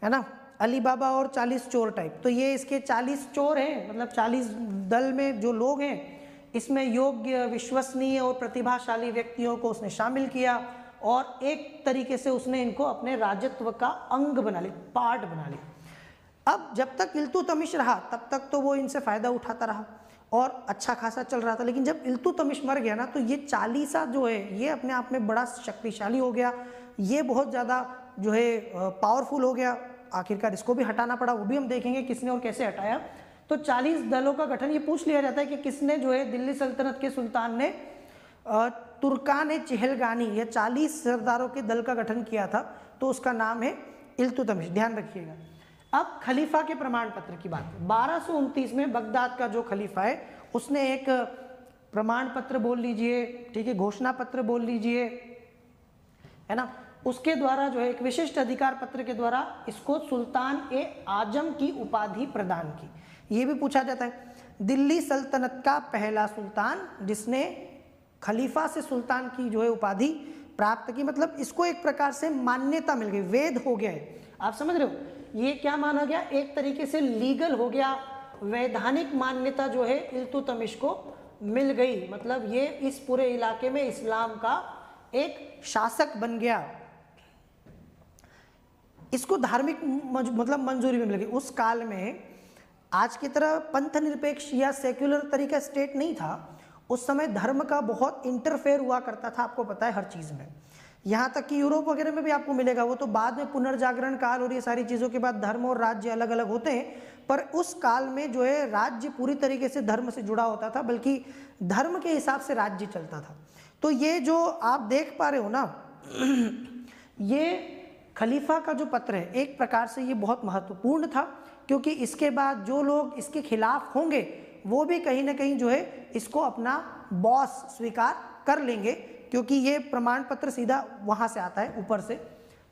[SPEAKER 1] है ना, अली बाबा और 40 चोर टाइप। तो ये इसके 40 चोर हैं, मतलब 40 दल में जो लोग हैं, इसमें योग्य, विश्वसनीय और प्रतिभाशाली व्यक्तियों को उसने शामिल किया, और एक तरीके से उसने इनको अपने राजत्व का अंग बना लिया, पार्ट बना लिया। अब जब तक इल्तुतमिश रहा तब तक तो वो इनसे फ़ायदा उठाता रहा और अच्छा खासा चल रहा था, लेकिन जब इल्तुतमिश मर गया ना, तो ये 40 जो है ये अपने आप में बड़ा शक्तिशाली हो गया, ये बहुत ज़्यादा जो है पावरफुल हो गया। आखिरकार इसको भी हटाना पड़ा, वो भी हम देखेंगे किसने और कैसे हटाया। तो 40 दलों का गठन, ये पूछ लिया जाता है कि किसने जो है दिल्ली सल्तनत के सुल्तान ने तुर्कान चहलगानी या 40 सरदारों के दल का गठन किया था, तो उसका नाम है इल्तुतमिश, ध्यान रखिएगा। अब खलीफा के प्रमाण पत्र की बात, 1229 में बगदाद का जो खलीफा है उसने एक प्रमाण पत्र बोल लीजिए, ठीक है, घोषणा पत्र बोल लीजिए, है ना, उसके द्वारा जो है एक विशिष्ट अधिकार पत्र के द्वारा इसको सुल्तान ए आजम की उपाधि प्रदान की। ये भी पूछा जाता है, दिल्ली सल्तनत का पहला सुल्तान जिसने खलीफा से सुल्तान की जो है उपाधि प्राप्त की, मतलब इसको एक प्रकार से मान्यता मिल गई, वेद हो गया है। आप समझ रहे हो, ये क्या माना गया, एक तरीके से लीगल हो गया, वैधानिक मान्यता जो है इल्तुतमिश को मिल गई, मतलब ये इस पूरे इलाके में इस्लाम का एक शासक बन गया। इसको धार्मिक मतलब मंजूरी भी मिल गई। उस काल में आज की तरह पंथ निरपेक्ष या सेक्युलर तरीका स्टेट नहीं था, उस समय धर्म का बहुत इंटरफेयर हुआ करता था, आपको पता है, हर चीज़ में। यहाँ तक कि यूरोप वगैरह में भी आपको मिलेगा, वो तो बाद में पुनर्जागरण काल और ये सारी चीज़ों के बाद धर्म और राज्य अलग अलग होते हैं, पर उस काल में जो है राज्य पूरी तरीके से धर्म से जुड़ा होता था, बल्कि धर्म के हिसाब से राज्य चलता था। तो ये जो आप देख पा रहे हो ना, ये खलीफा का जो पत्र है एक प्रकार से ये बहुत महत्वपूर्ण था, क्योंकि इसके बाद जो लोग इसके खिलाफ होंगे वो भी कहीं ना कहीं जो है इसको अपना बॉस स्वीकार कर लेंगे, क्योंकि ये प्रमाण पत्र सीधा वहाँ से आता है ऊपर से।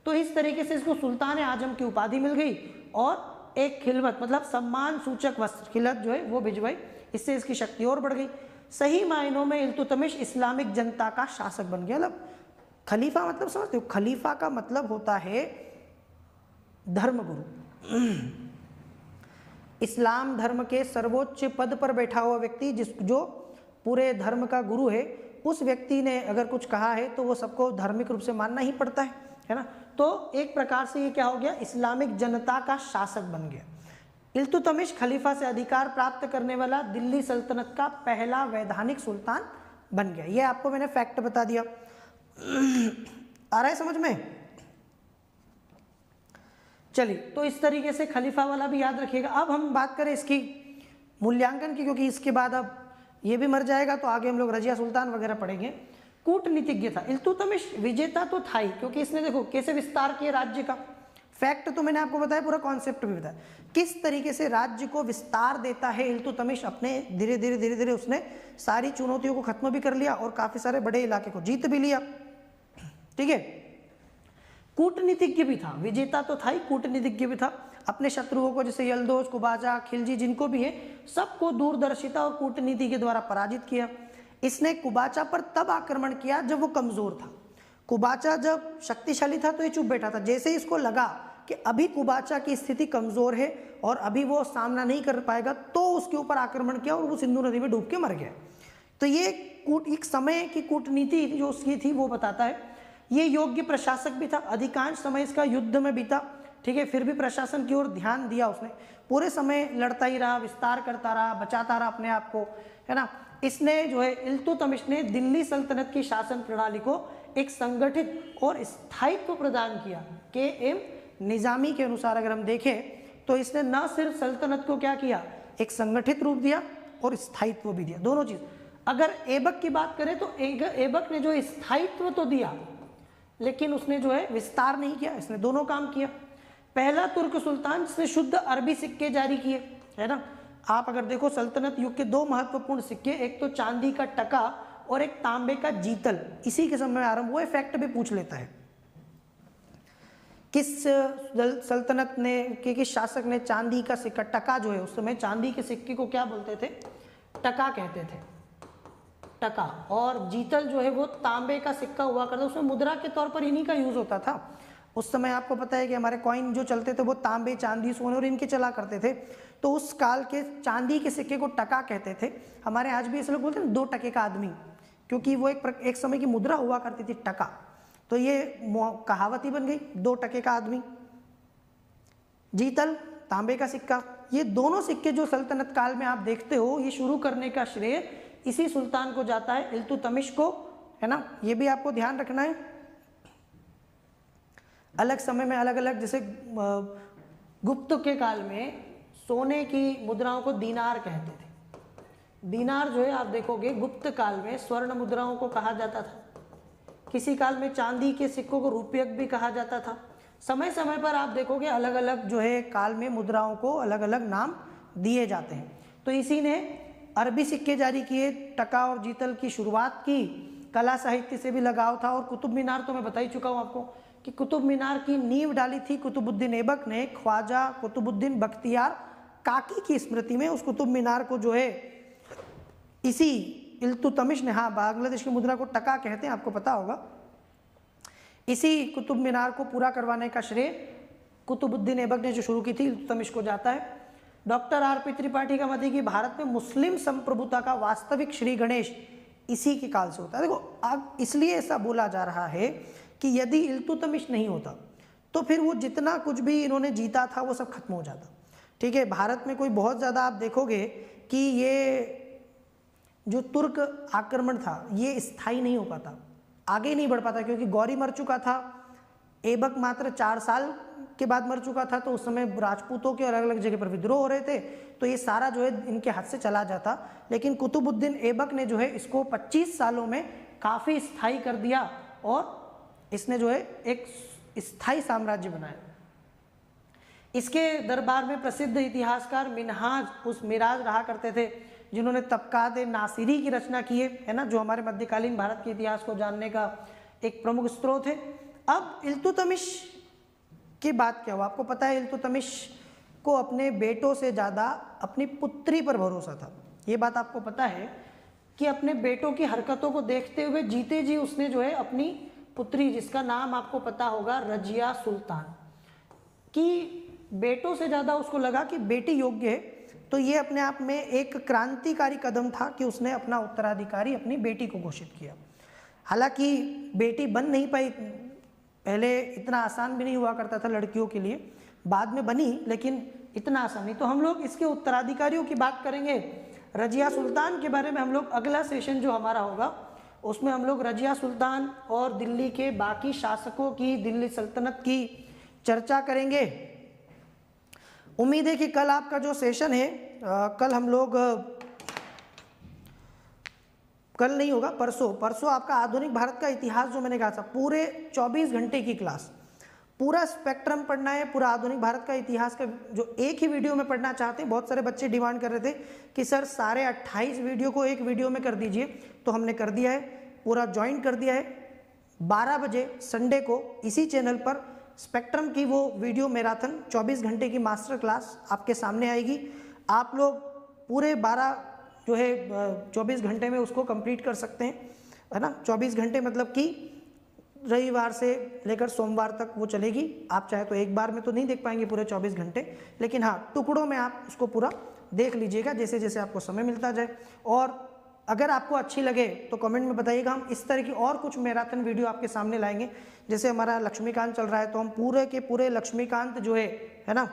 [SPEAKER 1] तो इस तरीके से इसको सुल्तान आजम की उपाधि मिल गई, और एक खिलवत मतलब सम्मान सूचक वस्त्र, खिलत जो है वो भिजवाई, इससे इसकी शक्ति और बढ़ गई। सही मायनों में इल्तुतमिश इस्लामिक जनता का शासक बन गया। मतलब खलीफा मतलब समझते हो, खलीफा का मतलब होता है धर्मगुरु, इस्लाम धर्म के सर्वोच्च पद पर बैठा हुआ व्यक्ति, जो पूरे धर्म का गुरु है। उस व्यक्ति ने अगर कुछ कहा है तो वो सबको धार्मिक रूप से मानना ही पड़ता है ना। तो एक प्रकार से ये क्या हो गया, इस्लामिक जनता का शासक बन गया। इल्तुतमिश खलीफा से अधिकार प्राप्त करने वाला दिल्ली सल्तनत का पहला वैधानिक सुल्तान बन गया। ये आपको मैंने फैक्ट बता दिया। आ रहा है समझ में? चलिए, तो इस तरीके से खलीफा वाला भी याद रखिएगा। अब हम बात करें इसकी मूल्यांकन की, क्योंकि इसके बाद अब ये भी मर जाएगा तो आगे हम लोग रजिया सुल्तान वगैरह पढ़ेंगे। कूटनीतिज्ञ था इल्तुतमिश, विजेता तो था ही, क्योंकि इसने देखो कैसे विस्तार किया राज्य का। फैक्ट तो मैंने आपको बताया, पूरा कॉन्सेप्ट भी बताया किस तरीके से राज्य को विस्तार देता है इल्तुतमिश। अपने धीरे धीरे उसने सारी चुनौतियों को खत्म भी कर लिया और काफी सारे बड़े इलाके को जीत भी लिया। ठीक है, कूटनीतिज्ञ भी था, विजेता तो था ही, कूटनीतिज्ञ भी था। अपने शत्रुओं को जैसे यल्दोज, कुबाचा, खिलजी जिनको भी है सबको दूरदर्शिता और कूटनीति के द्वारा पराजित किया। इसने कुबाचा पर तब आक्रमण किया जब वो कमजोर था। कुबाचा जब शक्तिशाली था तो ये चुप बैठा था। जैसे ही इसको लगा कि अभी कुबाचा की स्थिति कमजोर है और अभी वो सामना नहीं कर पाएगा, तो उसके ऊपर आक्रमण किया और वो सिंधु नदी में डूब के मर गया। तो ये एक समय की कूटनीति जो उसकी थी वो बताता है। ये योग्य प्रशासक भी था, अधिकांश समय इसका युद्ध में बीता, ठीक है, फिर भी प्रशासन की ओर ध्यान दिया उसने, पूरे समय लड़ता ही रहा, विस्तार करता रहा, बचाता रहा अपने आप को, है ना। इसने जो है इल्तुतमिश ने दिल्ली सल्तनत की शासन प्रणाली को एक संगठित और स्थायित्व प्रदान किया। के एम निजामी के अनुसार अगर हम देखें तो इसने न सिर्फ सल्तनत को क्या किया, एक संगठित रूप दिया और स्थायित्व भी दिया, दोनों चीज। अगर ऐबक की बात करें तो ऐबक ने जो स्थायित्व तो दिया लेकिन उसने जो है विस्तार नहीं किया, इसने दोनों काम किया। पहला तुर्क सुल्तान जिसने शुद्ध अरबी सिक्के जारी किए, है ना। आप अगर देखो सल्तनत युग के दो महत्वपूर्ण सिक्के, एक तो चांदी का टका और एक तांबे का जीतल, इसी के समय में आरंभ हुआ। फैक्ट भी पूछ लेता है किस सल्तनत ने, किस शासक ने चांदी का सिक्का, टका जो है उस समय चांदी के सिक्के को क्या बोलते थे, टका कहते थे, टका। और जीतल जो है वो तांबे का सिक्का हुआ करता, उसमें मुद्रा के तौर पर इन्हीं का यूज होता था। उस समय आपको पता है कि हमारे कॉइन जो चलते थे वो तांबे, चांदी, सोने और इनके चला करते थे। तो उस काल के चांदी के सिक्के को टका कहते थे। हमारे आज भी ऐसे लोग बोलते हैं 2 टके का आदमी, क्योंकि वो एक समय की मुद्रा हुआ करती थी टका। तो ये कहावत ही बन गई, 2 टके का आदमी। जीतल तांबे का सिक्का, ये दोनों सिक्के जो सल्तनत काल में आप देखते हो, ये शुरू करने का श्रेय इसी सुल्तान को जाता है, इल्तुतमिश को, है ना। ये भी आपको ध्यान रखना है। अलग समय में अलग अलग, जैसे गुप्त के काल में सोने की मुद्राओं को दीनार कहते थे। दीनार जो है आप देखोगे गुप्त काल में स्वर्ण मुद्राओं को कहा जाता था। किसी काल में चांदी के सिक्कों को रुपयक भी कहा जाता था। समय समय पर आप देखोगे अलग अलग जो है काल में मुद्राओं को अलग अलग नाम दिए जाते हैं। तो इसी ने अरबी सिक्के जारी किए, टका और जीतल की शुरुआत की। कला साहित्य से भी लगाव था। और कुतुब मीनार तो मैं बता ही चुका हूँ आपको कि कुतुब मीनार की नींव डाली थी कुतुबुद्दीन ऐबक ने, ख्वाजा कुतुबुद्दीन बख्तियार काकी की स्मृति में। उस कुतुब मीनार को जो है इसी इल्तुतमिश ने, हाँ बांग्लादेश की मुद्रा को टका कहते हैं, आपको पता होगा। इसी कुतुब मीनार को पूरा करवाने का श्रेय कुतुबुद्दीन ऐबक ने जो शुरू की थी इल्तुतमिश को जाता है। Doctor RP. त्रिपाठी का मत है कि भारत में मुस्लिम संप्रभुता का वास्तविक श्री गणेश इसी के काल से होता है। देखो अब इसलिए ऐसा बोला जा रहा है कि यदि इल्तुतमिश नहीं होता तो फिर वो जितना कुछ भी इन्होंने जीता था वो सब खत्म हो जाता, ठीक है। भारत में कोई बहुत ज़्यादा आप देखोगे कि ये जो तुर्क आक्रमण था ये स्थायी नहीं हो पाता, आगे नहीं बढ़ पाता, क्योंकि गौरी मर चुका था, ऐबक मात्र 4 साल के बाद मर चुका था। तो उस समय राजपूतों के अलग अलग जगह पर विद्रोह हो रहे थे, तो ये सारा जो है इनके हाथ से चला जाता। लेकिन कुतुबुद्दीन ऐबक ने जो है इसको 25 सालों में काफ़ी स्थायी कर दिया और इसने जो है एक स्थायी साम्राज्य बनाया। इसके दरबार में प्रसिद्ध इतिहासकार मिराज रहा करते थे, जिन्होंने तबकात नासिरी की रचना की है ना, जो हमारे मध्यकालीन भारत के इतिहास को जानने का एक प्रमुख स्रोत है। अब इल्तुतमिश की बात क्या हुआ, आपको पता है इल्तुतमिश को अपने बेटों से ज़्यादा अपनी पुत्री पर भरोसा था। ये बात आपको पता है कि अपने बेटों की हरकतों को देखते हुए जीते जी उसने जो है अपनी पुत्री, जिसका नाम आपको पता होगा रजिया सुल्तान, की बेटों से ज़्यादा उसको लगा कि बेटी योग्य है। तो ये अपने आप में एक क्रांतिकारी कदम था कि उसने अपना उत्तराधिकारी अपनी बेटी को घोषित किया। हालांकि बेटी बन नहीं पाई, पहले इतना आसान भी नहीं हुआ करता था लड़कियों के लिए, बाद में बनी लेकिन इतना आसान नहीं। तो हम लोग इसके उत्तराधिकारियों की बात करेंगे, रजिया सुल्तान के बारे में हम लोग अगला सेशन जो हमारा होगा उसमें हम लोग रजिया सुल्तान और दिल्ली के बाकी शासकों की, दिल्ली सल्तनत की चर्चा करेंगे। उम्मीद है कि कल आपका जो सेशन है, कल हम लोग, कल नहीं होगा, परसों आपका आधुनिक भारत का इतिहास जो मैंने कहा था, पूरे 24 घंटे की क्लास, पूरा स्पेक्ट्रम पढ़ना है, पूरा आधुनिक भारत का इतिहास का जो एक ही वीडियो में पढ़ना चाहते हैं। बहुत सारे बच्चे डिमांड कर रहे थे कि सर सारे 28 वीडियो को एक वीडियो में कर दीजिए, तो हमने कर दिया है, पूरा ज्वाइन कर दिया है। 12 बजे संडे को इसी चैनल पर स्पेक्ट्रम की वो वीडियो मैराथन 24 घंटे की मास्टर क्लास आपके सामने आएगी। आप लोग पूरे 12 जो है 24 घंटे में उसको कंप्लीट कर सकते हैं, है ना। 24 घंटे मतलब कि रविवार से लेकर सोमवार तक वो चलेगी। आप चाहे तो एक बार में तो नहीं देख पाएंगे पूरे 24 घंटे, लेकिन हाँ टुकड़ों में आप उसको पूरा देख लीजिएगा जैसे जैसे आपको समय मिलता जाए। और अगर आपको अच्छी लगे तो कमेंट में बताइएगा, हम इस तरह की और कुछ मैराथन वीडियो आपके सामने लाएंगे। जैसे हमारा लक्ष्मीकांत चल रहा है तो हम पूरे के पूरे लक्ष्मीकांत जो है ना,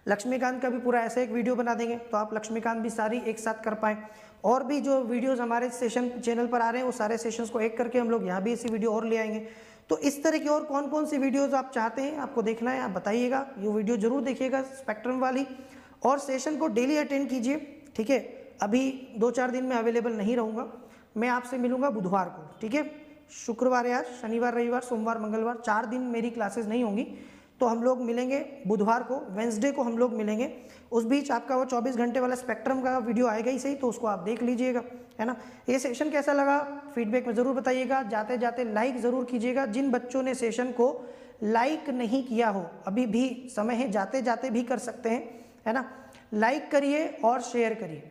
[SPEAKER 1] लक्ष्मीकांत का भी पूरा ऐसे एक वीडियो बना देंगे तो आप लक्ष्मीकांत भी सारी एक साथ कर पाएँ। और भी जो वीडियोस हमारे सेशन चैनल पर आ रहे हैं वो सारे सेशंस को एक करके हम लोग यहाँ भी ऐसी वीडियो और ले आएंगे। तो इस तरह की और कौन कौन सी वीडियोस आप चाहते हैं आपको देखना है, आप बताइएगा। ये वीडियो जरूर देखिएगा स्पेक्ट्रम वाली, और सेशन को डेली अटेंड कीजिए, ठीक है। अभी 2-4 दिन में अवेलेबल नहीं रहूँगा, मैं आपसे मिलूँगा बुधवार को, ठीक है। शुक्रवार है आज, शनिवार रविवार सोमवार मंगलवार 4 दिन मेरी क्लासेस नहीं होंगी, तो हम लोग मिलेंगे बुधवार को, वेंसडे को हम लोग मिलेंगे। उस बीच आपका वो 24 घंटे वाला स्पेक्ट्रम का वीडियो आएगा ही सही, तो उसको आप देख लीजिएगा, है ना। ये सेशन कैसा लगा फीडबैक में ज़रूर बताइएगा। जाते जाते लाइक ज़रूर कीजिएगा। जिन बच्चों ने सेशन को लाइक नहीं किया हो, अभी भी समय है, जाते जाते भी कर सकते हैं, है ना। लाइक करिए और शेयर करिए,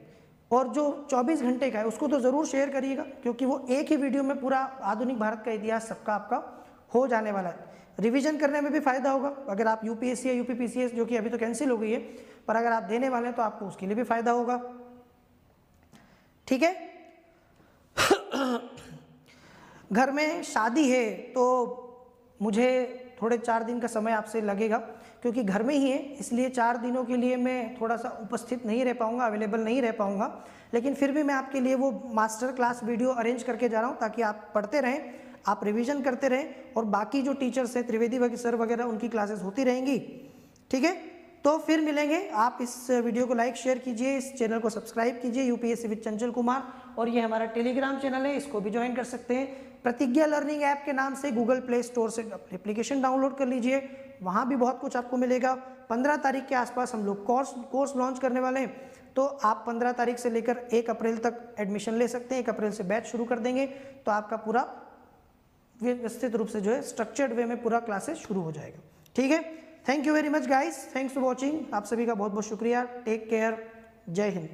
[SPEAKER 1] और जो 24 घंटे का है उसको तो ज़रूर शेयर करिएगा, क्योंकि वो एक ही वीडियो में पूरा आधुनिक भारत का इतिहास सबका आपका हो जाने वाला है। रिवीजन करने में भी फ़ायदा होगा। अगर आप यूपीएससी या यूपीपीसीएस, जो कि अभी तो कैंसिल हो गई है, पर अगर आप देने वाले हैं तो आपको उसके लिए भी फ़ायदा होगा, ठीक है। घर में शादी है तो मुझे थोड़े 4 दिन का समय आपसे लगेगा, क्योंकि घर में ही है, इसलिए 4 दिनों के लिए मैं थोड़ा सा उपस्थित नहीं रह पाऊँगा, अवेलेबल नहीं रह पाऊँगा। लेकिन फिर भी मैं आपके लिए वो मास्टर क्लास वीडियो अरेंज करके जा रहा हूँ, ताकि आप पढ़ते रहें, आप रिवीजन करते रहें, और बाकी जो टीचर्स हैं त्रिवेदी सर वगैरह, उनकी क्लासेस होती रहेंगी, ठीक है। तो फिर मिलेंगे। आप इस वीडियो को लाइक शेयर कीजिए, इस चैनल को सब्सक्राइब कीजिए, यूपीएससी विद चंचल कुमार। और ये हमारा टेलीग्राम चैनल है, इसको भी ज्वाइन कर सकते हैं। प्रतिज्ञा लर्निंग ऐप के नाम से गूगल प्ले स्टोर से एप्लीकेशन डाउनलोड कर लीजिए, वहाँ भी बहुत कुछ आपको मिलेगा। 15 तारीख के आसपास हम लोग कोर्स लॉन्च करने वाले हैं, तो आप 15 तारीख से लेकर 1 अप्रैल तक एडमिशन ले सकते हैं। 1 अप्रैल से बैच शुरू कर देंगे, तो आपका पूरा व्यवस्थित रूप से जो है स्ट्रक्चर्ड वे में पूरा क्लासेस शुरू हो जाएगा, ठीक है। Thank you very much guys, thanks for watching. आप सभी का बहुत बहुत शुक्रिया। टेक केयर, जय हिंद।